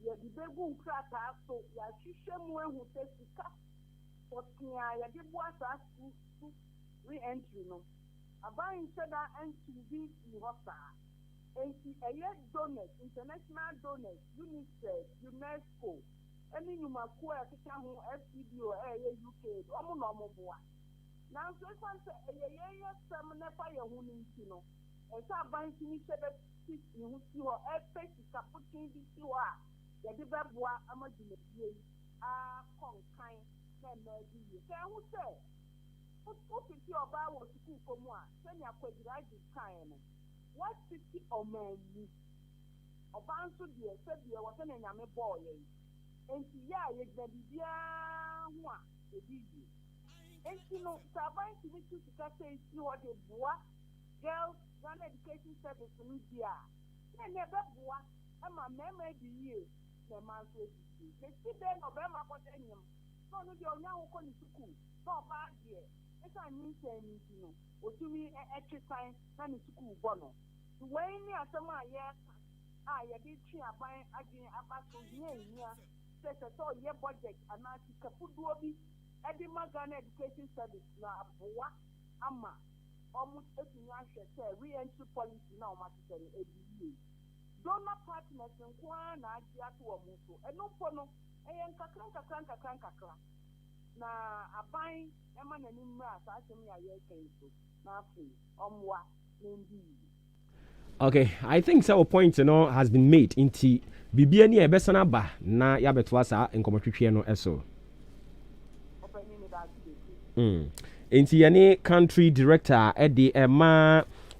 ye di begun krata so ya hwehwe mu ehu tesika otia ya di boasa su re-entry no aban seda NTV hosta enti eye donors international donors UNICEF UNESCO eni nyumako ya kika ho FCDO eye UK omo no omo boa na so kwante eye sam na fa ye hu ni nti no esa aban tini sebe ti hu ti ho pesika putin bi ti ho a ya di beboa amadine bie a konkan na magi ye se hu se o fiti oba wo school komu a se ni akwagira di kan no what city omani oba nso de se de wo se na nyame boy ye enti ya ye gba bibia ho a ebi yi enti no saban ti bitu ka se isi ho de boa girls Ghana Education Service ni dia na ne beboa ama mema di ye na manso di ke ti de no be ma ko tenyem no no de onya wo ko ni suku no ba die esa ni se ni no otumi etwesan na ni suku bo no we ni asema ye di twi aban agin abaso ye nya se to ye budget ana ti kafuduo bi edi ma Ghana Education Service na aboa ama almost etunya hwete re-entry policy na o ma tsere ebiye donor partners nkwa na agia to o mu so eno mpo no eye nkakra na aban ema na ni mra sa asem ya ye kenso na afi omwa ndi. Okay, I think so point has been made into bibia ni ebesana ba na ya betwa sa enkomotwetwe no eso into yani country director at the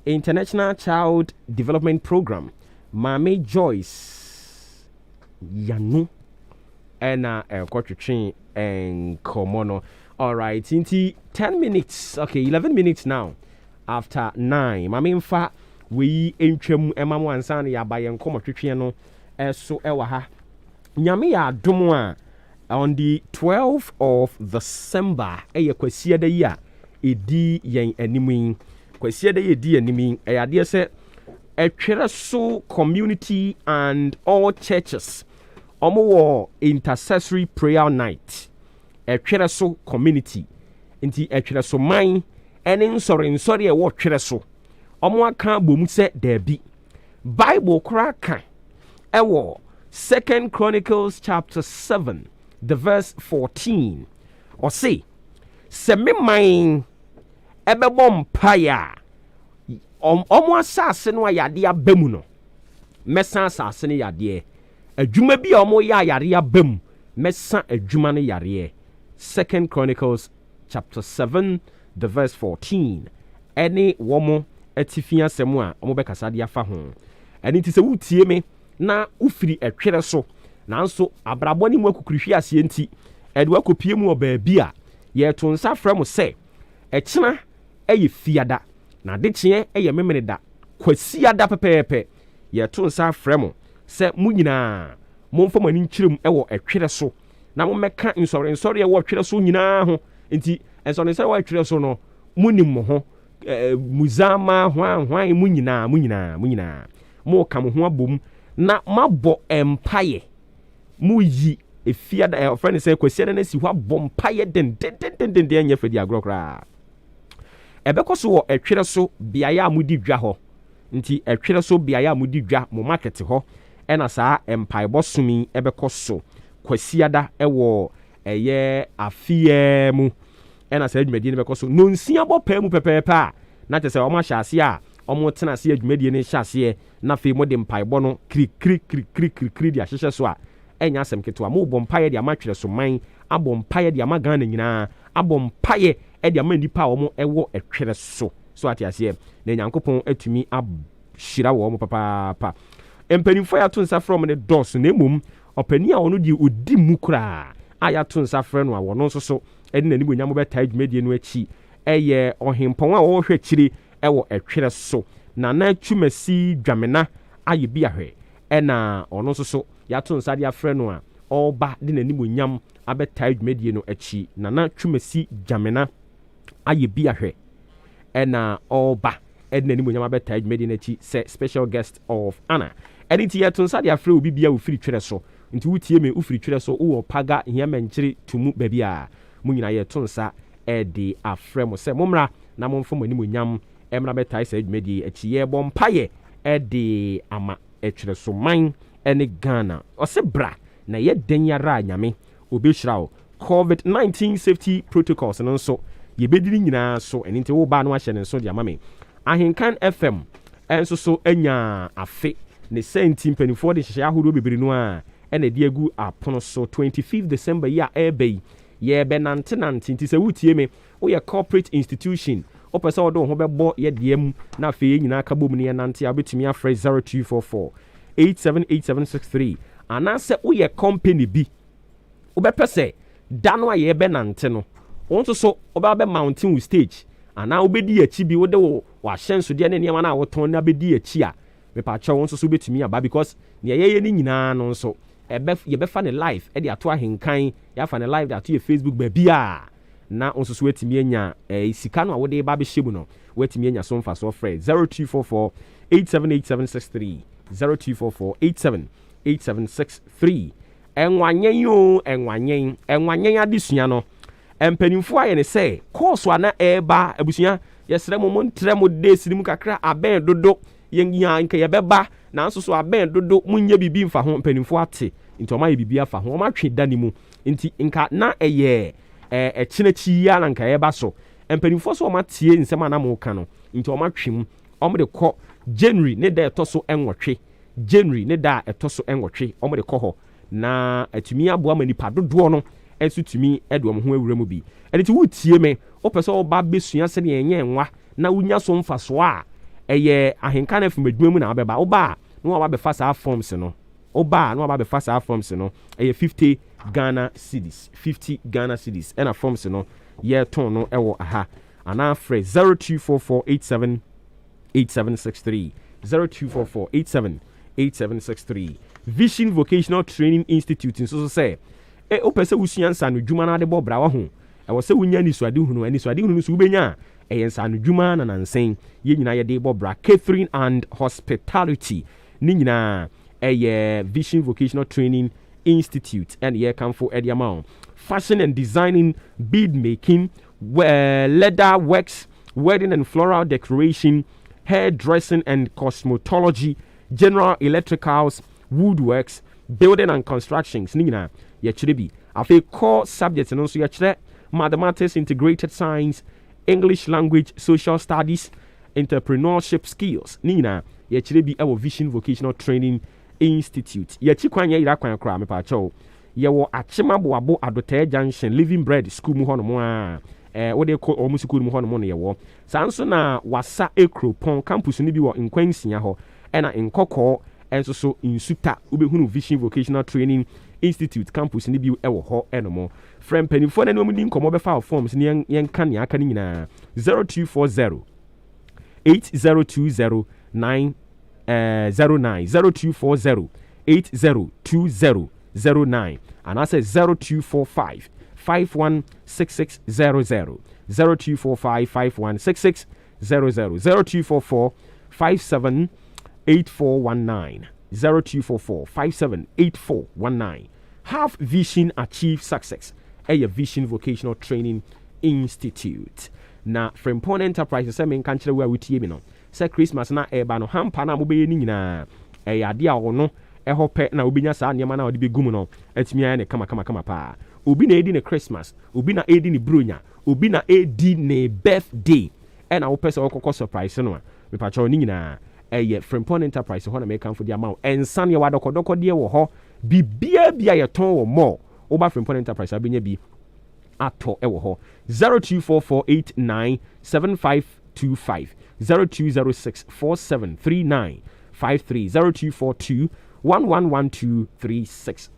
International Child Development Program Mame Joyce Yanu ena kwatwetwe enkomono. All right, into 10 minutes, okay, 11 minutes now after 9. Mame mfa we entwam emamu ansan ya baye nkomotwetwe no eso ewa ha nyame ya adom a on the 12th of December eye kwasieda yi a edi yen animin kwasieda yi edi animin eyade se etwere so community and all churches omo intercessory prayer night etwere so community nti etwere so man ene nsori e wo twere so omo aka bomu se dabi Bible kora kan ewo 2 Chronicles chapter 7 the verse 14 or say se me man ebebo mpaya omo asase no ayade abamu no mesa asase no yade adwuma bi omo ya yare abam mesa adwuma no yare 2 Chronicles chapter 7 the verse 14 any womo etifia semu a omo be kasa de afa ho eni ti se wutie me na ufiri etwere so nanso abrabo ni mu akukuruhwi ase enti edwa kopie mu obaabi a ye to nsa frem se echena eye fiada na de kye eye memeneda kwasiada pepepe ye to nsa frem se mu nyina momfa mani nkyirem ewo etwere so na mo meka nsɔre e wo twere so nyinaa ho nti nsɔre wo twere so no munim mo ho muzama hwan mu nyinaa mo ka mo ho abom na mabɔ empaye mu yi efiada friend say kwasiada na si ho abɔ mpaye den anya fadi agrokra ebekɔ so wɔ etwere so biaye a mudi dwa hɔ nti etwere so biaye a mudi dwa mo market hɔ ɛna saa empaye bɔsumi ebekɔ so kwasiada ɛwɔ ɛyɛ afie mu ɛna saa adwumadie no bɛkɔ so no nsia bɔ paa mu pɛpɛɛpɛ a na kyerɛ sɛ ɔmo ahyɛ ase a ɔmo tena ase adwumadie no hyɛ aseɛ na afei mo de mpaebɔ no kiri de ahyehyɛ so a ɛnya asɛm ketewa mo bɔ mpaeɛ de ama twerɛ so man abɔ mpaeɛ de ama Ghana nyinaa abɔ mpaeɛ de ama nipa a ɔmo ɛwɔ ɛtwerɛ so ate aseɛ na Nyankopɔn atumi ahyira wɔ ɔmo papaapa mpanimfoɔ yɛ ato nsa frɛ ɔmo ne dɔɔso na mmom ɔpani a ɔno deɛ ɔdi mu koraa a yɛato nsa frɛ no a wɔno nso so ɛde n'anim onyam bɛtaa dwumadie no akyi ɛyɛ ɔhempɔn a wɔhwɛ akyire ɛwɔ ɛtwerɛ so na twumasi dwamena ayɛ bi ahwɛ ɛna ɔno nso so yɛato nsa de afrɛ no a ɔba de n'anim onyam abɛtaa dwumadie no akyi na twumasi dwamena ayɛ bi ahwɛ ɛna ɔba ɛde n'anim onyam abɛtaa dwumadie no akyi sɛ special guest of honor ɛne nti yɛto nsa de afrɛ obi bia wofiri twerɛ so nti wotie me wofiri twerɛ so wowɔ paga hiamɛnkyere tumu baabi a mo nyina yɛto nsa ɛde afrɛ mo sɛ mommra na momfa mo anim onyam ɛmmra bɛtae saa adwumadie akyi yɛbɔ mpaeɛ ɛde ama ɛtwerɛ so man ɛne Ghana ɔsɛ bra na yɛdɛn yara a nyame obɛhyira wo COVID-19 safety protocols no nso yɛbɛdiri nyinaa so ɛno nti wobaa no ahyɛ ne nso de ama me Ahenkan FM ɛnso so anya afe ne sɛ nti mpanimfoɔ de hyehyɛ ahodoɔ bebree no a ɛna de agu apono so 25th December yi a ɛreba yi yɛbɛnante nti sɛ wotie me woyɛ corporate institution wopɛ sɛ wode wo ho bɛbɔ yɛdeɛ mu na afei nyinaa ka bɔ mu no yɛnante a wobɛtumi afrɛ 0244 878763 anaasɛ woyɛ company bi wobɛpɛ sɛ da no a yɛbɛnante no wo nso so wobɛba mountain wo stage anaa wobɛdi akyi bi wode wo wahyɛnsodeɛ ne nneɛma no a wotɔn na bɛdi akyi a mepaakyɛ wo nso so wobɛtumi aba because nea yɛyɛ no nyinaa no nso yɛbɛfa ne live ɛde ato Ahenkan yɛafa ne live de ato yɛ Facebook baabi a na nso so watumi anya sika no a wode ba bɛhyɛ mu no watumi anya so mfa so frɛ 0244 878763 0244 878763 ɛnwanyen adesua no mpanimfoɔ ayɛ ne sɛ course ana ɛba abusua yɛsrɛ mo ntrɛ mo days ni mu kakra abɛn dodo yɛnya nka yɛbɛba nanso so abɛn dodo munyɛ bibi mfa ho mpanimfoɔ ate nti ɔma yɛ bibi afa ho ɔma twe da ne mu nti nka na ɛyɛ ɛkyinakyi ya na nka yɛba so mpanimfoɔ so ɔma tie nsɛm ana mo ka no nti ɔma twe mu ɔmo de kɔ January ne da ɛtɔ so ɛnwɔtwe ɔmo de kɔ hɔ na atumi aboa ma nipa dodoɔ no ɛso tumi ɛde ɔmo ho awura mu bi ɛne ti wotie me wopɛ sɛ ɔba bɛsua sɛ ne ɛnyɛ nwa na wonya so mfa so a ɛyɛ Ahenkan FM adwuma mu na wabɛba woba na waba bɛfa saa forms no ɛyɛ 50 Ghana cedis ɛna forms no yɛtɔn no ɛwɔ aha anaa frɛ 0244 878763 0244 878763 Vision Vocational Training Institute nso so sɛ wopɛ sɛ wosua nsano dwuma no ade bɔ bra ho ɛwɔ sɛ wonya anisoade hunu so wobɛnya a ɛyɛ nsano dwuma na nansɛn yɛ nyinaa yɛde bɔ bra catering and hospitality ne nyinaa ɛyɛ Vision Vocational Training Institute and yɛkamfo ɛde ama wo fashion and designing, bead making, leather works, wedding and floral decoration, hairdressing and cosmetology, general electricals, woodworks, building and constructions. Nina, yɛkyerɛ bi. Afei core subjects no nso yɛkyerɛ mathematics, integrated science, English language, social studies, entrepreneurship skills. Nina, yɛkyerɛ bi ɛwɔ Vision Vocational Training Institute. Yɛkyi kwan yɛ yira kwan koraa mepaakyɛw. Yɛwɔ Achemaboabo Adotɛ Junction Living Bread School mu hɔ nom a wode kɔ ɔmo school mu hɔ nom no yɛwɔ. Saa nso na Wasa Ekropon campus no bi wɔ Nkwansia hɔ ɛna Nkɔkɔɔ ɛnso so Nsuta wobɛhunu Vision Vocational Training Institute campus no bi ɛwɔ hɔ ɛnom. Frɛ mpanimfoɔ no ne ɔmo di nkɔmmɔ bɛfa forms ne yɛnka nea aka no nyinaa 0240 8020 909 0240 802009 and I say 0245 516600 0245 516600 0244 578419 0244 578419. Have Vision Achieve Success. A Vision Vocational Training Institute. Na Frempon Enterprise say men kanchire we awie mi no. Say Christmas na eba no hampa na mo be ni nyina. Ade a wo no ehope na obinya saa niam na odi begum no. Atimi aye ne kama pa. Obi na edi ne Christmas, obi na edi ne bronya, obi na edi ne birthday. E na wo pese okokọ surprise no a. Me pa cho ni nyina. Frempon Enterprise ho na me kan for dia ma. Ensan ye wadokodoko de wo ho. Bibia bia ye ton wo mo. Oba Frempon Enterprise abenya bi ato ewo ho 0244897525 0206473953 0242111236.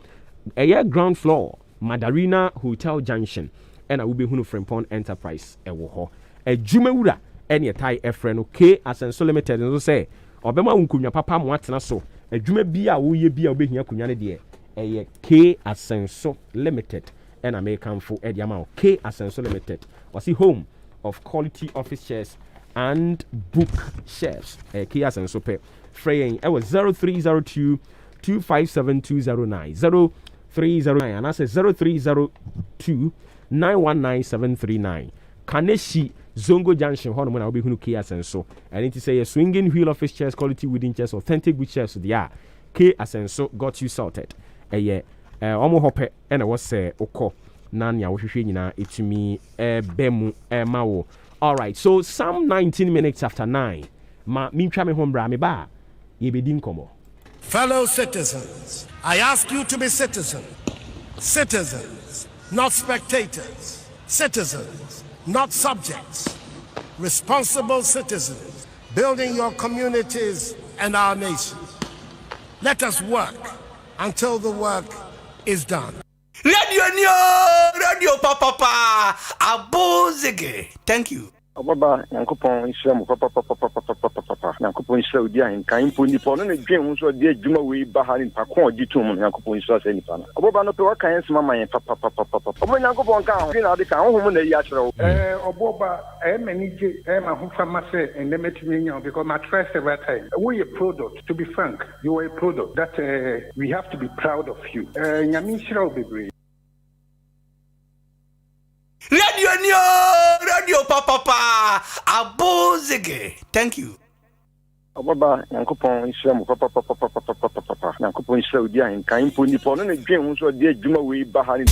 Ground floor Madarina Hotel Junction and I will be hunu Frempon Enterprise ewo ho ejumewura ene tai efre no K Asenso Limited no say obema unkunya papa mo atena so adwuma bia wo ye bia obehia kunya ne de K Asenso Limited and American for Ediamao K Asenso Limited was the home of quality office chairs and book shelves. K Asenso pe fraying it was 0302 257209 0309 and I said 0302 919739 Kaneshi Zongo Junction Honorman I'll be who K Asenso. I need to say a swinging wheel office chairs, quality wooden chairs, authentic wood chairs. Yeah, K Asenso got you sorted. Omo hope and I was say oko nanya wohwehwe nyina etumi bemu mawo. All right, so some 19 minutes after 9 ma mintwa me hombra me ba ye bedi nkomo. Fellow citizens, I ask you to be citizens, not spectators, citizens, not subjects, responsible citizens, building your communities and our nation. Let us work until the work is done. Radio Papa Abozege. Thank you. Obuoba Yankopon Islam papa Yankopon Islam dia nkan mpo nipo no na dwen ho so de adwuma we ba ha ni pakon ogitum Yankopon Islam se nipa na Obuoba no pe wakan sema man papa Omo Yankopon kan ho na de kan ho na yi a kire wo Obuoba manage ma ho fama se and metimi nya because my trust every time we a product, to be frank, you are a product that we have to be proud of you. Nyami shira obebre Radio Papa Abozege. Thank you. Obuoba Yankopon Islam papa Yankopon Islam dia nkan mpo nipo no na dwen ho so de adwuma we ba ha ni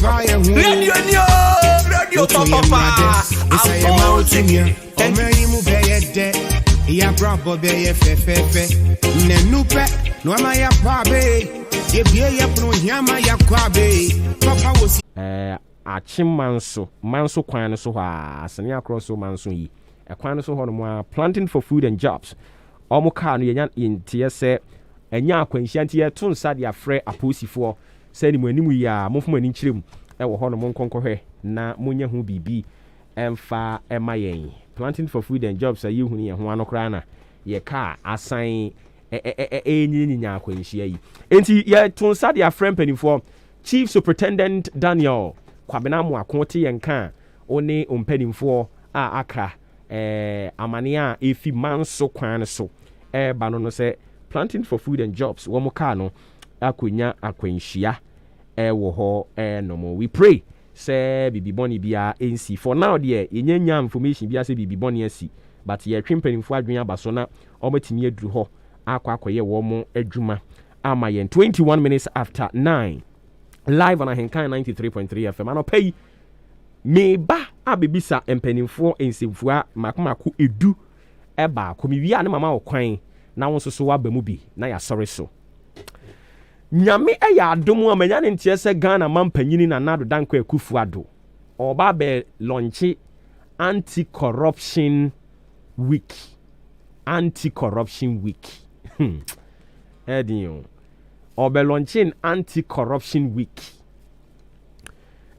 Radio Papa Abozege. Thank you. Ya brabo be ye fe ne nupe no ma ya pa be ye bie ye pro hiama ya kwa be papa wo Achimanso manso kwan so ha asene across so manso yi ekwan so ho no planting for food and jobs omo car no yenya intie se enya akwanhia ntie to nsa de afre aposifo se ni manimu ya mofo ani kirem e wo ho no monkonkohwe na monye ho bibi emfa emayen planting for food and jobs ayi hu ne ho anokra na ye car asan nyinya akwanhia yi enti ye to nsa de afre mpanifo Chief Superintendent Daniel Kwabena mu akonte yenka one ompanimfo a aka amane a efi manso kwan so ba no se planting for food and jobs wo mo ka no akonya akwanhia wo ho no mo we pray say bibiboni bia ensi for now there yenya information bia say bibiboni asi but ye twempanimfo adwen abaso na omatimi aduru ho akwakoye wo mo adwuma ama yen 21 minutes after 9 live on Ahenkan 93.3 FM. Ano pay me ba abebisa empanimfo ensemfua makomako edu eba komibia ne mama okwan na won soso wa bamu bi na ya sori so. Nyame eya adomu amanya ne ntie se Ghana mampanyini na nado danko Akufo-Addo. Oba be launch anti-corruption week. Anti-corruption week. Edin Obe launching anti-corruption week.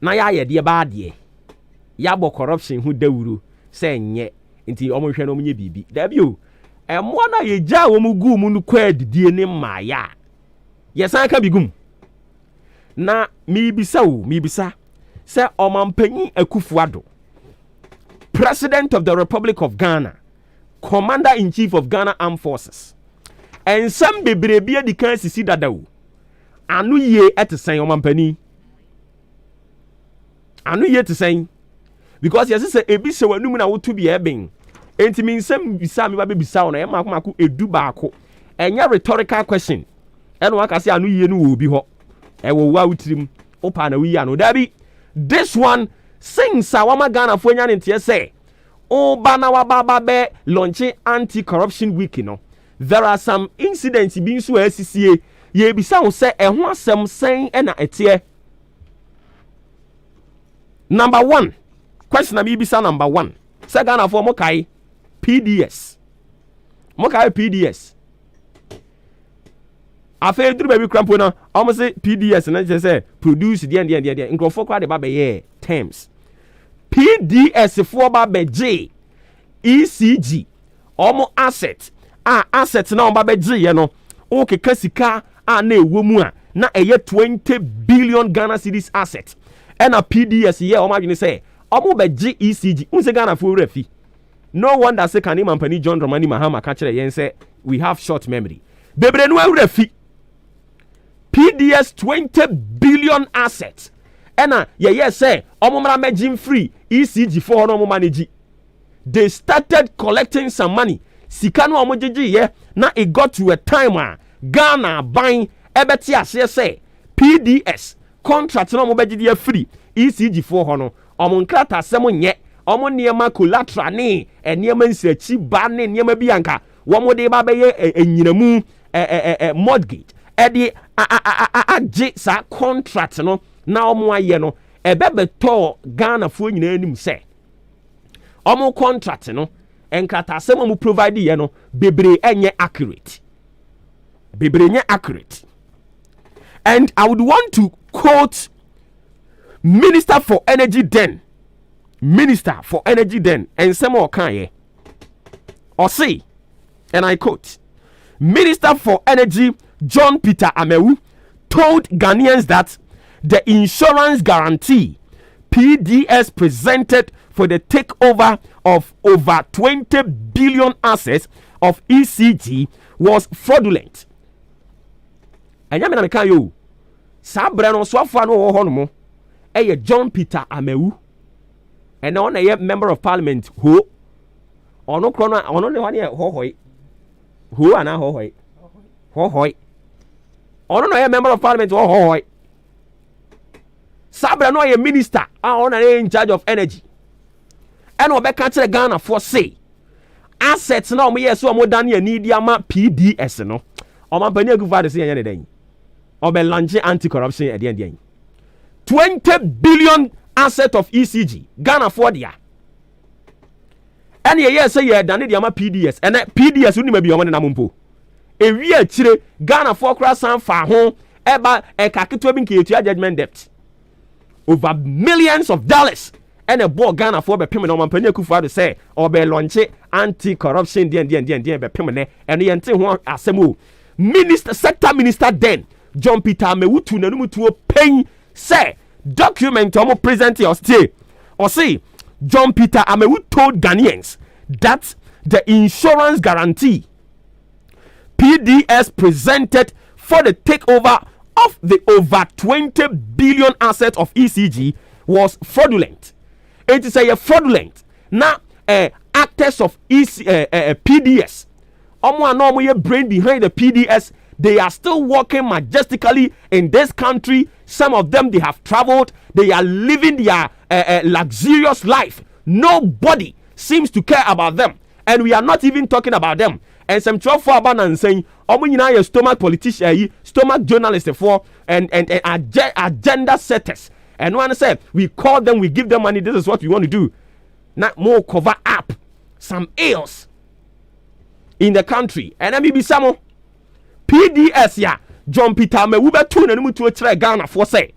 Na ya ye de ba de. Ya bo corruption hu dawuru se nye. Nti omo hwe no mnye bibi. Da bi o. Emo na ye ja wo mu gu mu nu kwa didie ne maya. Ye san ka bigum. na mibisa say Omampenyi Akufo-Addo, President of the Republic of Ghana, Commander-in-Chief of Ghana Armed Forces, and some bebrebe di kan sisi dada o. Anu ye etesen Omampenyi. Anu ye etesen. Because yes say ebi se wanum na wotu bi eben. Enti mi nsem bisa mi ba be bisa ona e mako edu baako. Enya rhetorical question. Eno aka se anu ye no wo bi ho. E wo wa wutirim. Opa na wi ya no. Dabi. This one sings Sawama Ghana for nya ntie say Oba na wababa be launching anti-corruption week no. There are some incidents being so SCCA. Ye bisa wo say e ho asem sen e na etie. Number 1. Question na mi bisa number 1. Say Ghana for mokai PDS. Mokai PDS. Afe duru baby crampo na almost say PDS na just say produce the nkrofo kwa de ba be ye terms. PDS for ba be J ECG omo asset asset na ba be J ye no o keka sika na ewo mu a na eye 20 billion Ghana cedis asset and a PDS ye omo adwene say omo be J ECG unse Ghana for refi. No wonder say kan Mampani John Dramani Mahama ka kire yen say we have short memory. Bebre no refi PDS 20 billion assets. Ena ye say omomra magin free ECG for no manage. They started collecting some money. Sika no omogigi ye na it got to a time where Ghana buying ebeti ase say PDS contract no omogigi free ECG for no omonkrata asem nye omo niema collateral ne eniema nsachi ba ne niema bi anka wo mo de ba be ye enyinamu mortgage edi agye sa contract no na omo aye no ebebe to Ghana fo nyina anim se omo contract no enkata asem omo provide ye no bebre enye accurate and I would want to quote Minister for Energy then and some more kan or say, and I quote, Minister for Energy John Peter Amewu told Ghanaians that the insurance guarantee PDS presented for the takeover of over 20 billion assets of ECG was fraudulent. And yamina me kan yo sabra no swafo no ho no mo John Peter Amewu and on a member of parliament who or no chrono on only 1 year who are now hoy on a member of parliament hoy Sabra no a minister on in charge of energy and we can't Ghana for say assets now me yes so more than you need yama PDS no o man pani agu father say anything or be launching anti-corruption at the end 20 billion asset of ECG Ghana for dia and ye say ye done the ama PDS and PDS uni be your na mumpo e wi akire Ghana for kra san fa ho eba e kaketo bi nke etua judgment debt over millions of dollars and a board Ghana for be payment on Mampani Akufo-Addo say or be launch anti-corruption be payment and ye nte ho asemo minister sector minister then John Peter Amewu tu nanum tu pain say document omo present or stay or say John Peter Amewu told Ghanaians that the insurance guarantee PDS presented for the takeover of the over 20 billion assets of ECG was fraudulent. It is a fraudulent. Now, actors of PDS, your brain behind the PDS, they are still walking majestically in this country. Some of them, they have traveled. They are living their luxurious life. Nobody seems to care about them. And we are not even talking about them. And some 12 for abandon saying, your stomach politician, stomach journalists for and agenda setters. And one said, we call them, we give them money. This is what we want to do. Not more cover up some ills in the country. And let me be some PDS ya John Peter Amewu betu na mutu try Ghana for say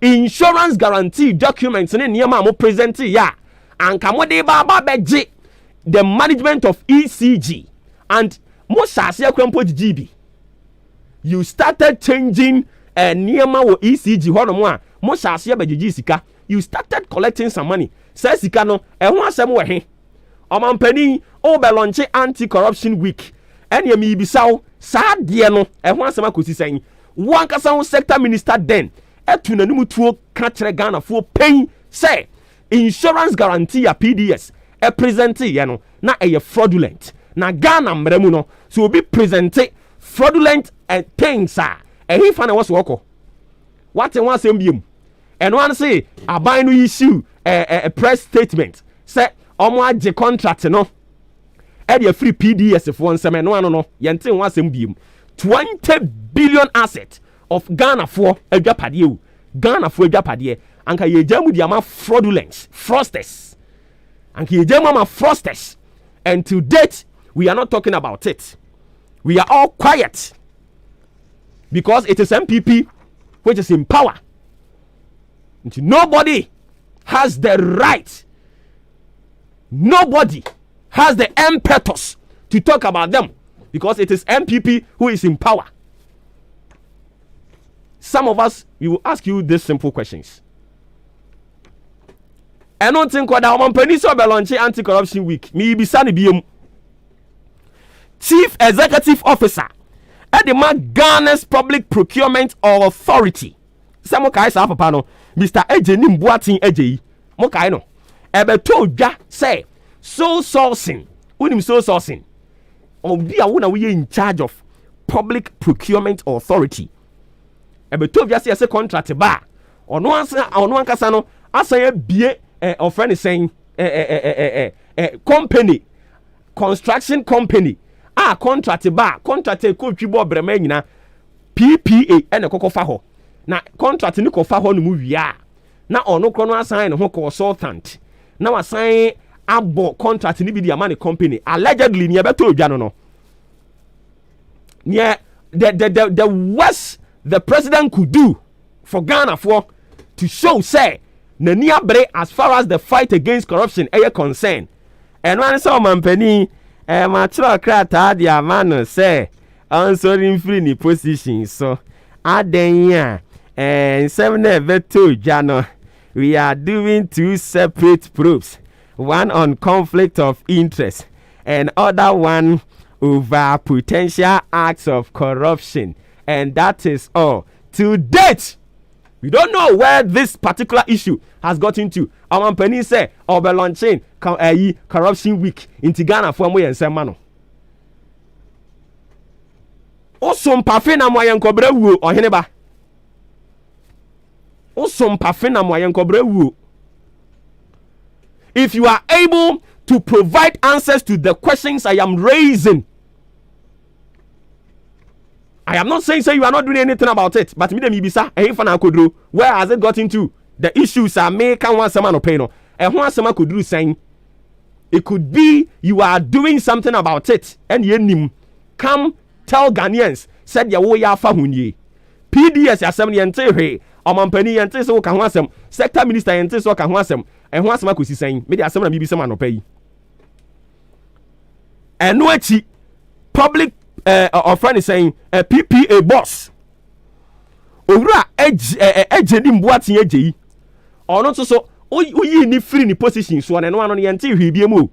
insurance guarantee documents ne niam mo present ya anka mo de ba beje the management of ECG and mo shase akwampo GB. You started changing nneɛma wɔ ECG hɔnom a mo hyɛ aseɛ bɛgyegye sika. You started collecting some money. Sɛ sika no ɛho asɛm wɔ he. Ɔmampanin o bɛ launch anti-corruption week. Ɛnea mi bisaw saa deɛ no ɛho asɛm akosi sɛn. Wankasa ho sector minister then ɛtu n'anim tuo ka kyerɛ Ghanafoɔ pɛn sɛ insurance guarantee ya PDS presente yɛ no na ɛyɛ fraudulent. Na Ghana mmara mu no so obi presente fraudulent things a ɛhe fa na wɔ so wɔkɔ. Wate ho asɛm biem. And one say aban no issue a press statement say omo agye contract no e dey free PDS for nsem no ano no yente ho asem biem 20 billion asset of Ghana for adwapade o Ghana for adwapade anka ye jamu di ama fraudulence fraudsters anka ye jamu ama fraudsters, and to date we are not talking about it. We are all quiet because it is MPP which is in power. Nobody has the right, nobody has the impetus to talk about them because it is MPP who is in power. Some of us, we will ask you these simple questions. I don't think that I'm launching anti-corruption week. Me bisani biem. Chief Executive Officer at the Ghana's Public Procurement Authority. Some kai sa papa no Mr. Ejeni Mbuatin Ejeyi mo kai no ebe to dwa say so sourcing unim so sourcing obi a wona we in charge of Public Procurement Authority ebe to dwa say contract ba ono ankasa no asan bie of friend saying company construction company contract ba contract ko twibo brema nyina PPA ene kokofa ho na contract ni ko fa ho no mu wia na ono kro no assign no ho consultant na wasign abo contract ni bi di amane company allegedly ni ebeto odwa no yeah the worst the president could do for Ghana for to show say na ni abre as far as the fight against corruption e concern and one say mampani ma tro krata di amano say answering free ni position so adenya and 7 veto jano we are doing 2 separate probes, one on conflict of interest and other one over potential acts of corruption, and that is all to date. We don't know where this particular issue has gotten to. Our company say over launching corruption week in Ghana for more and semano also mpafena moyen kobre wu oheneba if you are able to provide answers to the questions I am raising, I am not saying you are not doing anything about it, but where has it gotten to? The issues are making one summer no pay no, and one summer could do saying it could be you are doing something about it, and you come tell Ghanaians said ya wo ya fa hunye PDS assembly ente Omampani yente so ka ho asem, sector minister yente so ka ho asem, ho asem akosi san me de asem na bibi sem anopa yi eno achi public of friend saying PPA boss owura ejeni mbuatin ejeyi ono so oyi ni free ni position so na no ano yente hwebie mu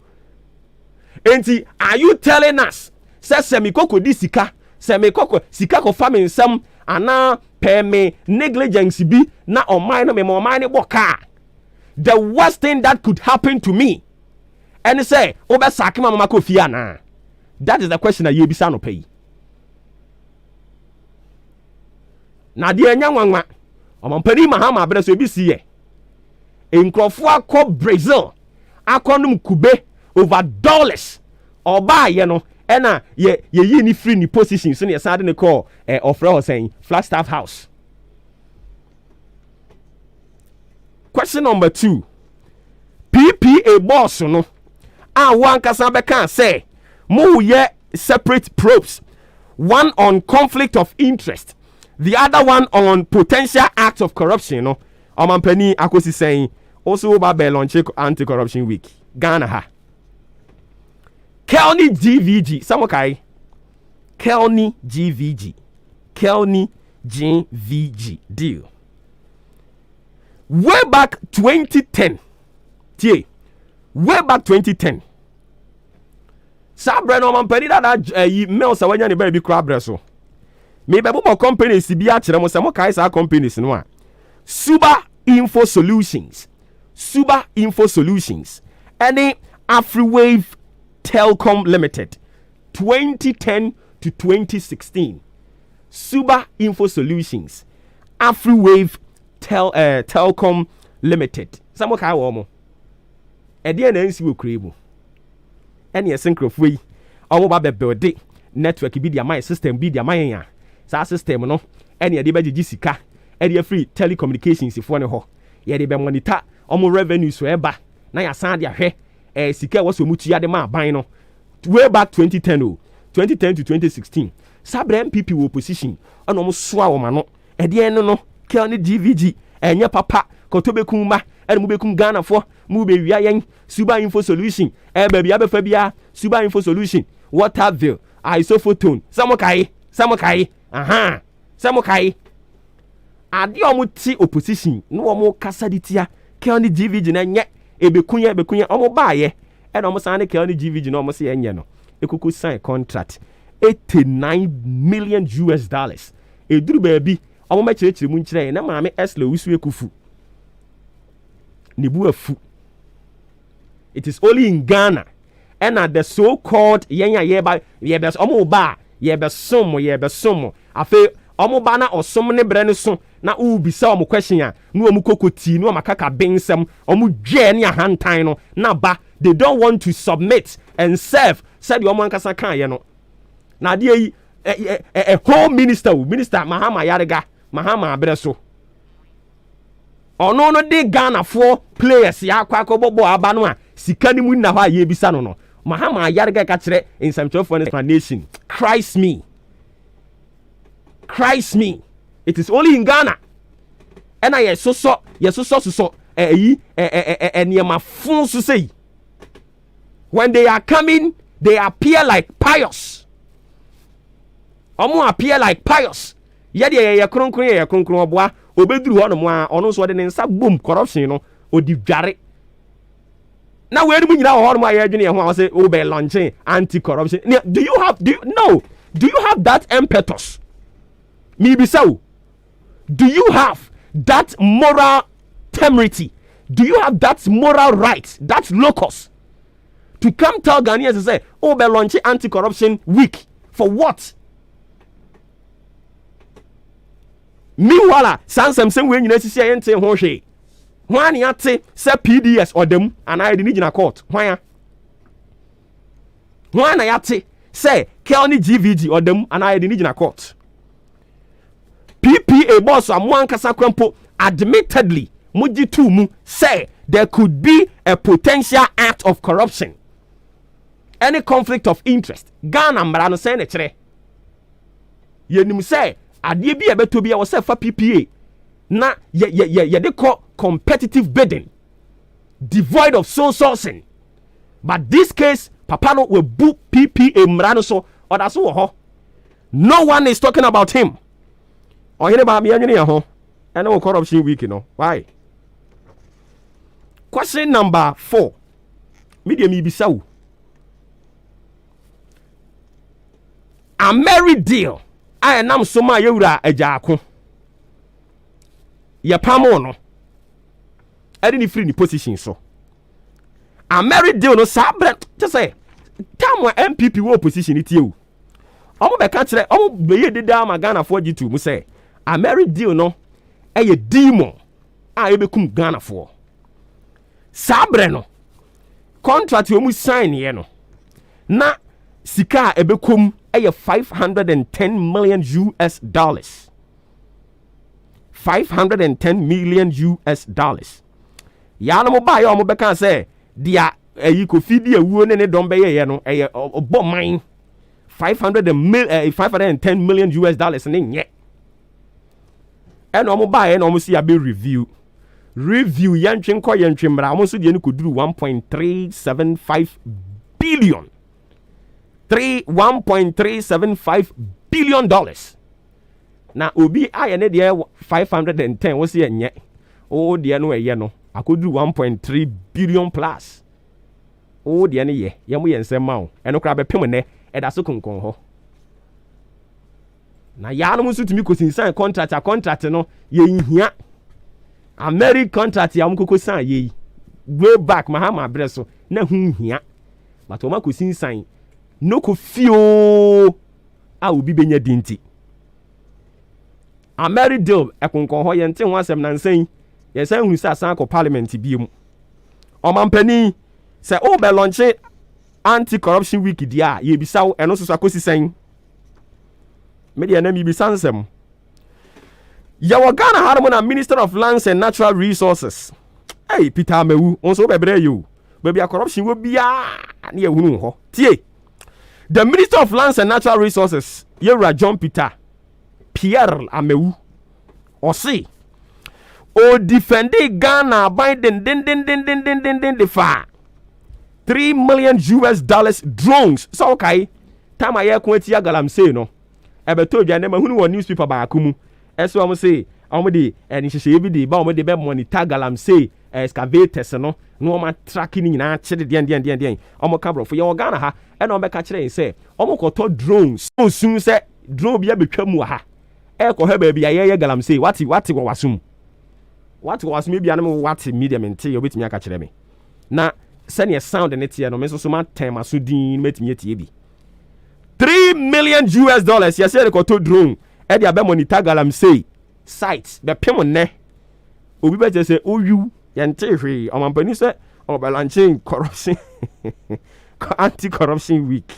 enti are you telling us say semikoko di sika semikoko sika ko fa me nsam ana peme negligence bi na omai no me omai ne boka? The worst thing that could happen to me and say obe sakima mama ko fia na. That is the question that you bisa no pay. Na de anya nwanwa omampani mahama abere so ebisi ye enkrofo akọ Brazil akọnum kube over dollars oba ye no ena ye yi ni free ni position so ne sade ne call offer her saying Flagstaff House. Question number 2. PPA boss no one kasa beka say mo ye separate probes, one on conflict of interest, the other one on potential acts of corruption no. Omampani akosi saying also ba be launch anti-corruption week Ghana ha. Kelny GVG, Samokai. Kelny GVG. GVG deal. Way back 2010. Tie. Way back 2010. Sabre no man pedi that mails awanya ne ba bi kra bre so. Me be bo companies bi a kire mo se mo kai sa companies no a. Suba Info Solutions. Suba Info Solutions. Any AfriWave Telecom Limited. 2010 to 2016. Suba Info Solutions. AfriWave Telecom Limited. Samo kai wo mo. E de na nsi wo krebu. Ene yesenkrofo yi. Omo ba be build network bi dia my system bi dia my ya. Sa system no ene ye de be gigi sika. Ene free telecommunications fo ne ho. Ye de be monitor omo revenue so eba. Na ya san de ahwe sika wo so mutua de ma ban no. Way back 2010 2010 to 2016. Sabre MPP wo opposition. Ono mo soa wo ma no. E de no kel ne GVG enye papa kotobekum ma ene mu bekum Ghana fo mu be wia yen Suba Info Solution baby abefa bia Suba Info Solution Waterville isophoton samokai aha samokai ade omuti opposition no omo kasa ditia kel ne GVG na nye ebekunya omo baaye ene omo san ne kel ne GVG no omo se enye no ekuku sign contract $89 million eduru baby omo ma chire mu nchire na maame Esle Usu Ekufu nibu afu. It is only in Ghana and at the so-called yebes omo ba yebesom afi omo ba na osom ne bre ne so na ubisa omo question a no omo kokoti no makaka bensem omo dwe ne ahantan no na ba they don't want to submit and serve said omo ankasa kan ye no na de yi home minister Mahama Yarega Mahama Abreso ono no de Ghana for players ya akwa bobo aba no a sika ni mu na ho aye bisa no Mahama Yarega ka kire in some for nation Christ me it is only in Ghana and I so eniema fun so say when they are coming they appear like pious appear like pious ye de kronkron oboa obeduru ho no mo a ono so de ne nsa bom corruption no odi dware na we mu nyina ho no ma ye adwene ho a say o be launching anti corruption do you have that impetus me be so do you have that moral temerity do you have that moral right that locus to come tell Ghanaians to say o be launching anti corruption week for what? Meanwhile, Sansam we nyina sisi ayente ho hwe. Ho ani ate se PDS odem ana de ni gina court. Ho ya. Ho ana yate se Kelni GVG odem ana de ni gina court. PPA boss am ankasa kwampo admittedly muji tu mu say there could be a potential act of corruption. Any conflict of interest. Ghana mbara no say ne kire. Yenim say adie bi ebeto bi a wose fa PPA na ye de call competitive bidding devoid of sole sourcing, but this case papa no we book PPA mrano so oda so ho no one is talking about him or here ba me anyene ho and no corruption week no why. Question number 4 media mi bisa wo a married deal I nam so ma yewura ajaako ye pamo no ade ni free ni position so a married deal no sabre just say time MPP wo position it you omo be ka kire omo be ye deda ma Ghana for G2 mu say a married deal no eye demon a ebekum Ghana for sabre no contract wo mu sign ye no na sika ebekum $510 million. $510 million. Ya no mo ba ya mo be kan say dia ko fidi awuo ne don be ye no obo man $510 million ne nye eno mo ba ye no mo si ya be review yantwe nko yantwe mra mo so de ne koduru $1.375 billion. $1.375 billion. na obi aye ne de 510 wo se enye o de no eye no akodu 1.3 billion plus o de ne ye mo ye nsem ma wo eno kra be pem ne eda so konkon ho na ya no musu tumi kosinsan contract no ye nhia American contract ya mkoko san ye way back mahama breso na hu hia but o ma kosinsan no ko fio a obi benya dinti American deal ekonkon ho ye nte ho asem na nsan ye san hu sa san ko parliament bi mu o mampani se o be launch anti corruption week dia ye bisawo eno so akosisan media na mi bisansem yawo Ghana harmona Minister of Lands and Natural Resources hey Peter Amewu onso bebre you baby corruption wo bia na ye hunu ho tie the Minister of Lands and Natural Resources Yewura John Peter Pierre Amewu o say o defend Ghana by den the fa $3 million drones so okay time aye ko atia galamsey no ebeto dwa ne ma hunu wo newspaper ba akumu eso am say am de ni hyehyɛ bi de ba am de be monitor galamsey excavators no no ma tracking nyina kyede den am ka brofo ye wo Ghana ha e na be ka kyerɛ say am koto drones sun say drone bia betwa mu ha e ko ha ba bia ye galamsey wati wo wasum bia na me wati medium nte ye betimi aka kyerɛ me na send sound in it here no me so ma time aso din metimi etie bi $3 million yes say ko to drone e dia be monitor galamsey sites be pem ne obi be say oyu yente hwe o mampani say o be launching corruption anti corruption week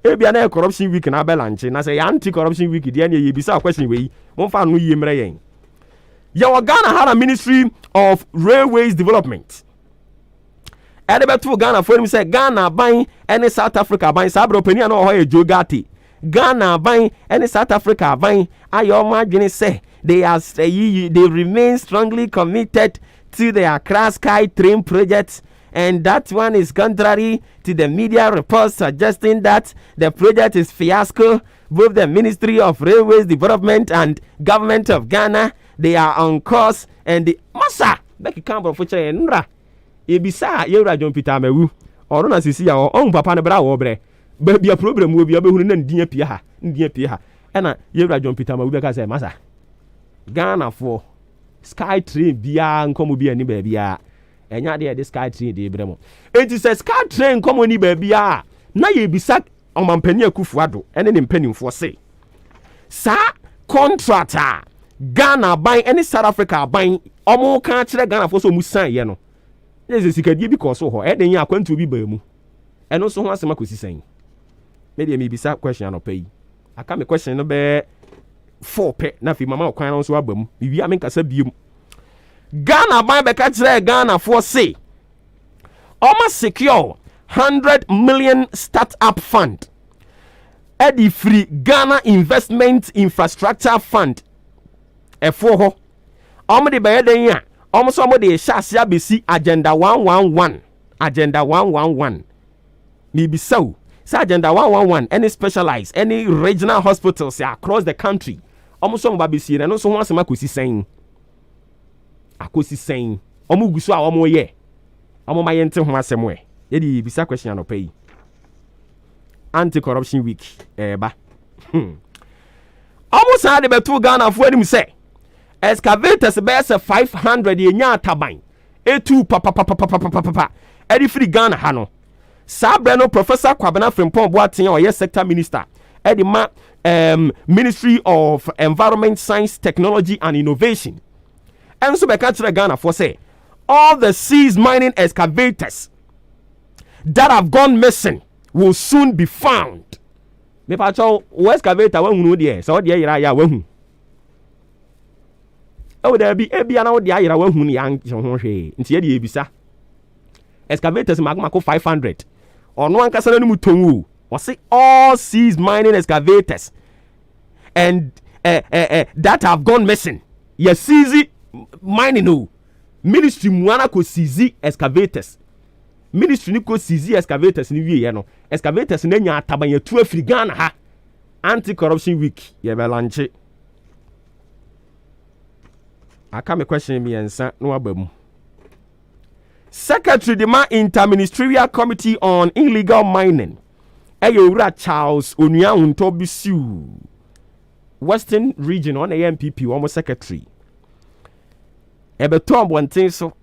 e bia na corruption week na be launching na say anti corruption week dia na ye bisa question we mo fa no yemre yen yawo Ghana had a Ministry of Railways Development Edebetu Ghana for him say Ghana buying any South Africa buying sabro peni na ho jogati Ghana buying any South Africa buying ayoma dwene say they remain strongly committed to the Accra Sky Train project, and that one is contrary to the media reports suggesting that the project is fiasco. Both the Ministry of Railways Development and Government of Ghana, they are on course, and the massa Becky Campbell for Chenra ebisa Yewura John Peter Amewu oro na sisi ya on papa ne bra wo bre ba bia problem wo bia be hunu na ndin pia ha e na Yewura John Peter Amewu be ka say masa Ghana for sky train bia nkomo bia ni ba bia enya de sky train de bre mo enti say sky train nkomo ni ba bia na ye bisa omampani Akufuado ene ne mpanimfo say sa contractor Ghana buy any South Africa buy omo kan kire Ghana for so mu san ye no yes sikadie bi ko so ho e den ya kwantu bi ba mu eno so ho asema kosi san me de me bisa question no pay aka me question no be 4 pe na fi mama okwan no so abam bibi ame nkasa biem Ghana buy be ka kire Ghana for say omo secure 100 million startup fund Eddie free Ghana Investment Infrastructure Fund efo ho omo de be den ya omo so mo de shase abesi agenda 111 me be so agenda 111 any specialized any regional hospitals across the country omo so mo ba besi na no so ho asema kosi sen omo guso a omo ye omo ma yente ho asem we ye di bisa question no pay anti corruption week ba omo sa de betu Ghana fo anim say excavators be 500 yenya taban etu papa edi free Ghana ha no sabre no Professor Kwabena Frimpong Boaten o yes sector minister edi ma Ministry of Environment, Science, Technology and Innovation and so be ka kire Ghana for say all the seized mining excavators that have gone missing will soon be found. Me pa cho excavator wan hunu de so de yira ya wan hu o da bi ebia na wo de ayira wan hunu ya ho hwe nti ye de ebisa excavators magmako 500 ono ankasa na mu tonwu o say all seized mining excavators and that have gone missing ye seize mining no ministry muana ko seize excavators ministry ni ko seize excavators ni wie ye no excavators na nya ataban ya tu afri Ghana ha anti corruption week ye be lanche aka me question me ensa no abamu. Secretary the Interministerial Committee on Illegal Mining. Ura Charles Onuya Untobisu. Western Region on AMPP, almost secretary. Ebeton one thing so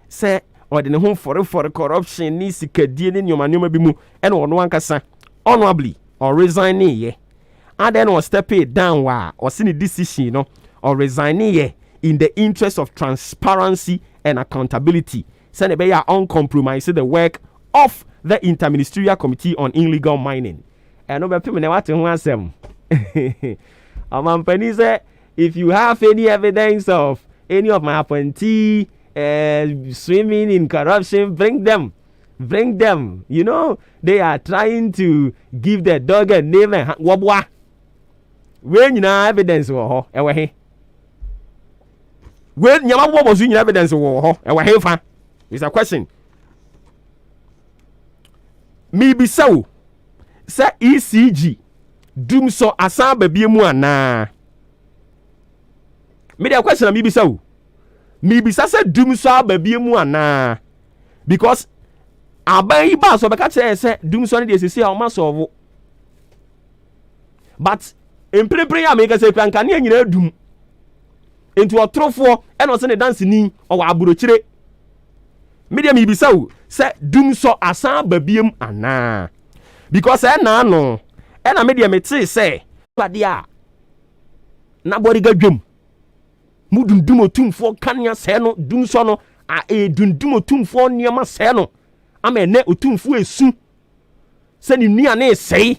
say or the home for corruption ni sikadie ni nyoma bimu and on one kasa honorably or resigning ye. And then or step it down or see the decision no or resigning ye in the interest of transparency and accountability. Send be uncompromised the work of the Interministerial Committee on Illegal Mining. And over people what to answer. Amampani say if you have any evidence of any of my appointee swimming in corruption, bring them. You know, they are trying to give the dog a name and wabwa. When you know evidence wo ewe he. When you was in evidence wo ewe he fa. It's a question. Me be so. Say ECG. Doom so asa baby mu ana. Me the question me be so. Me be say doom so baby mu ana. Because aban ba so be ka say doom so dey say o ma solve. But empre ya me ka say kwanka ne nyina dum. Enti otrofo e no se ne dance ni o wa aburochire. Media me be so say doom so asa babiem ana. Because na no e na media me ti say pade a na body gadwam. Mu dundum otumfo kanya se no dum so no a dundum otumfo niam se no ama ne otumfo esu se ni nua na sei.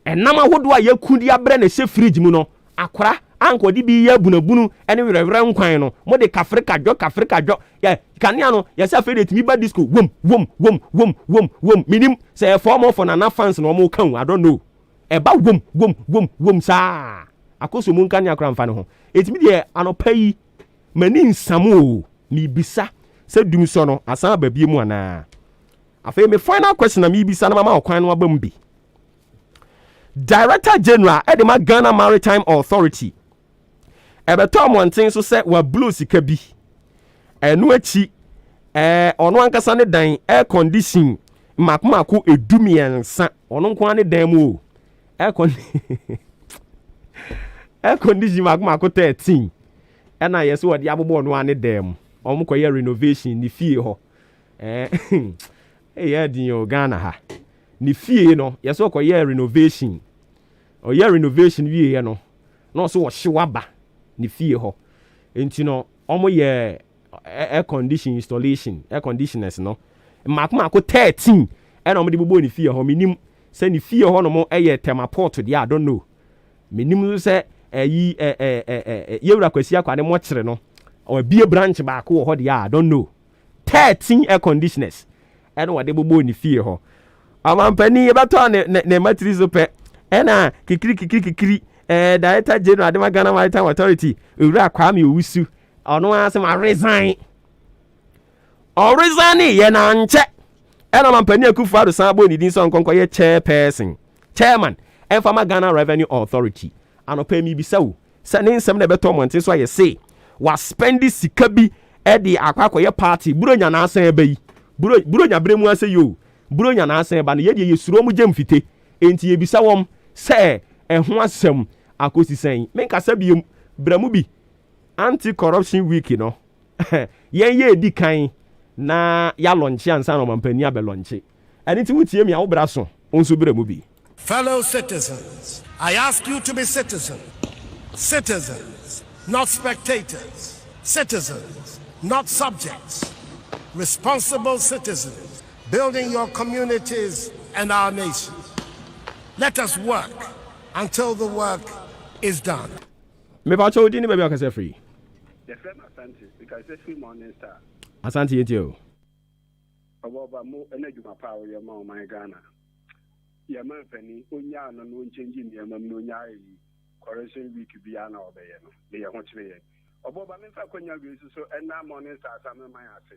Enama hodo a yakudi abre na se fridge mu no akora anko di bi ya bunabunu ene werewere nkwan no mo de kafrika dwo ya kanea no ya sa fede timi ba disco wom minim say form of na fans no mo kan I don't know e ba wom sa akoso mu kanea kra mfa ne ho etimi de anopa yi mani nsamo mi bisa se dum so no asan ba bie mu ana afa me final question na mi bisa na mama okwan no abam bi Director General Edema Ghana Maritime Authority Ebetom one thing so say wa blue sika bi enu achi ono ankasa ne dan air condition makmako edumiensa ono nko ane dan mu air condition makmako 13 ena yeso wodi abobo ono ane dan mu omo koye renovation ni fie ho ya din yo Ghana ha ni fie no yeso koye renovation o ye renovation wie no no so wo hyewa ni fie ho enti no omo ye air condition installation air conditioners no makmako 13 ena omo de bobo ni fie ho minim se ni fie ho no mo eye temaport dia I don't know minim se yi yewura kwasi akwade mo kire no o bie branch ba ko ho dia I don't know 13 air conditioners ena wade bobo ni fie ho amampani ye bato ne matrizo pe ena kikiri Director General Adema Ghana Maritime Authority Ura Kwame Owusu ono asem a resign ye na nche ena mampani akufu ado san bo ni din so nkonko ye chairman Enfama Ghana Revenue Authority anopa mi bisawo se ne nsem na beto monte so ye say wa spendi sika bi e de akwakoye party buronya na asan eba yi buronya bremu ase yo buronya na asan eba no ye de yesuro mu gemfite enti ye bisawom se ho asem akosi sen menka sabiem bramu bi anti corruption week no yen ye di kan na ya launch ansa no mampani abe launch eni ti wutie mi a wo bra so onso bramu bi. Fellow citizens, I ask you to be citizens, not spectators, citizens, not subjects, responsible citizens, building your communities and our nation. Let us work until the work is done. Me ba cho di ni baby akase free. The friend Asante because it's free morning star. Asante yetio. Obuoba mo enaduma pa o yema o my Ghana. Ya man fani onya no no change ni yema no nya yi correction week bia na obeye no. Le ye ho kire ye. Obuoba me fa konya bi so ena morning star asame man ase.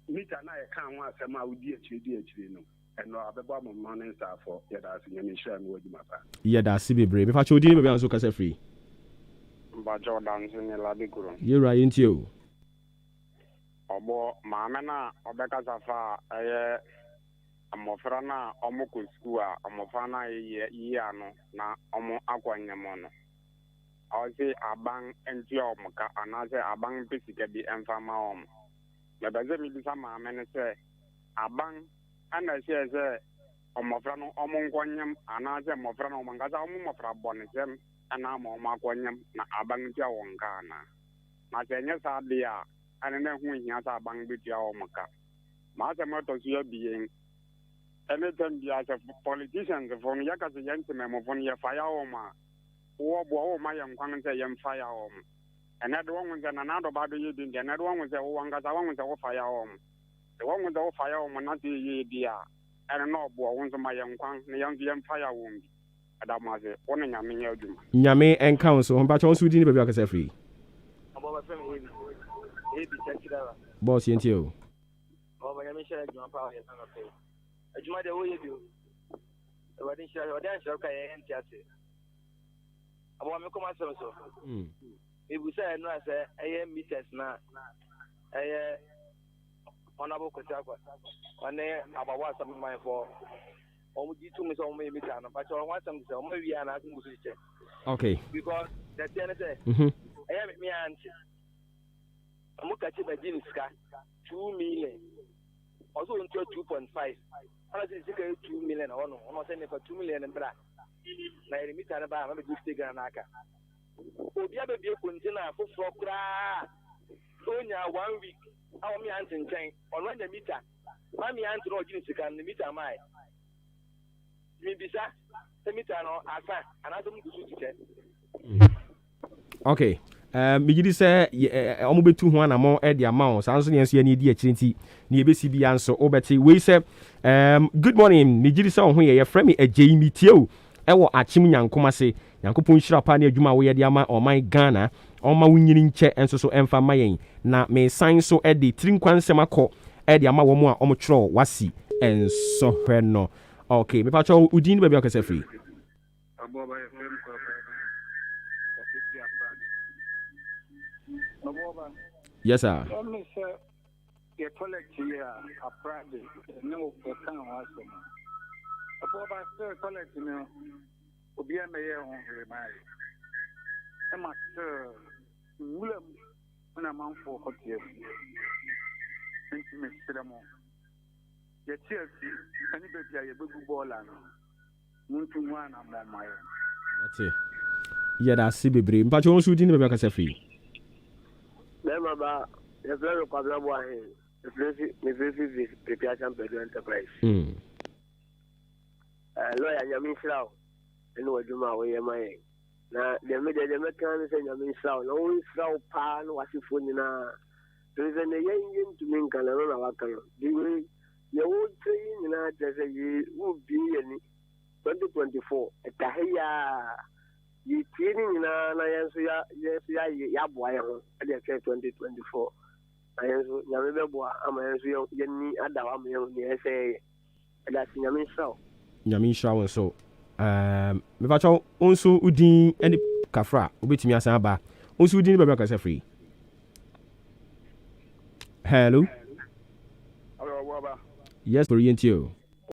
Mita na ye kan ho asem a odi akire no. No, abeba mo morning star for yeda asi nyame hira me wadi mapa. Yeda asi bebre. Me fa cho di ni baby anso kase free. Bajo dancing in Labiguru. You're right into you. Obo Mamena, Obeka Safa, Amofrana, Omoku Skua, Amofana Yano, na Omo Aquanyamono. I say Abang and Jomoka, and I say Abang Pisikabi and Fama. The Bazemi Bisama, and say Abang, and I say Omofrano, Omonquanium, and I say Mofrano Mangaza, Omofra Bonism, and I'm Omaquanium, na Abang Jawangana. Matanya Sadia, and then when he has a bang with Yawamaka. Masamoto being anything as a politicians from Yakas gentlemen from your fireoma. Oh, my young one say young firearm. And that one was another body you didn't, and that one was a one got one with a firearm. The one with the firearm, not the idea. I don't know, boy, one of my young one, the young firearm. That was it. One in Yamin Yodum. Yame and council, but also didn't be a free. Boss, into you. Oh, my name is Grandpa. I do the way you do. I didn't share your dance, okay, and just it. I want to come out so. If we say, no, I say, I am Mrs. Na, I honorable Kosaka, and then about what some of my for. Or would you two miss on me, but I want some to say, maybe I'm asking you. Okay. Because that's the answer. I am me answer. I'm looking at the Sky 2 million. Also, into 2.5. I say 2 million or no, almost sending for 2 million and black. Na eremita na ba ma be stiga na aka obi abebie container for kra onya 1 week awo mi antin chen ono na meter ma mi antin o gini sika na meter mai mi bisa se meter no asa anaso mu kusu tike. Okay. Migidi say omo betu ho anamo e dia ma o sanso ne enso ya ni di akirenti ne ebesi bia nso obeti we say good morning migidi say ho ye frame agye mi tie o ewo achim nyankoma se yankopon hira pa ne adwuma wo ye de ama oman Ghana oma wunyini nche enso so emfa mayen na me san so e de trinkwansem akọ e de ama wo mu a omo twro wasi enso hwe no. Okay, me pa cho udin ba bia kase free. Yes sir. Your collect here a private no can awesome. Obuoba still collect no obi na ye ho here mai. E ma wulam na manfo hotie. Nti me siramo. Ye Chelsea ani be bia ye begu bola no. Muntu nwa na mama ye. That's it. Yeah, that's bebre. Mpa cho nsu din be bia kase free. Nema ba ye vero kwa blabo ahe. Me very preparation for enterprise. Lawyer Yamin Slow, and what you may way. Now, the media can say Yamin Slow, no slow pan, was if we now. There is an engine to mean Calorona Wakano. You would train in that as a year would be in 2024. At Tahia, you training in an yes, Yabuay, at the 2024. Ayenso nyamebebwa ama yenso yenni adawa me say that's nyamin shaw so me fa cho onso udin eni kafra obetimi asan ba onso udin be be kase free. Hello. Hello Obuoba. Yes, orient you.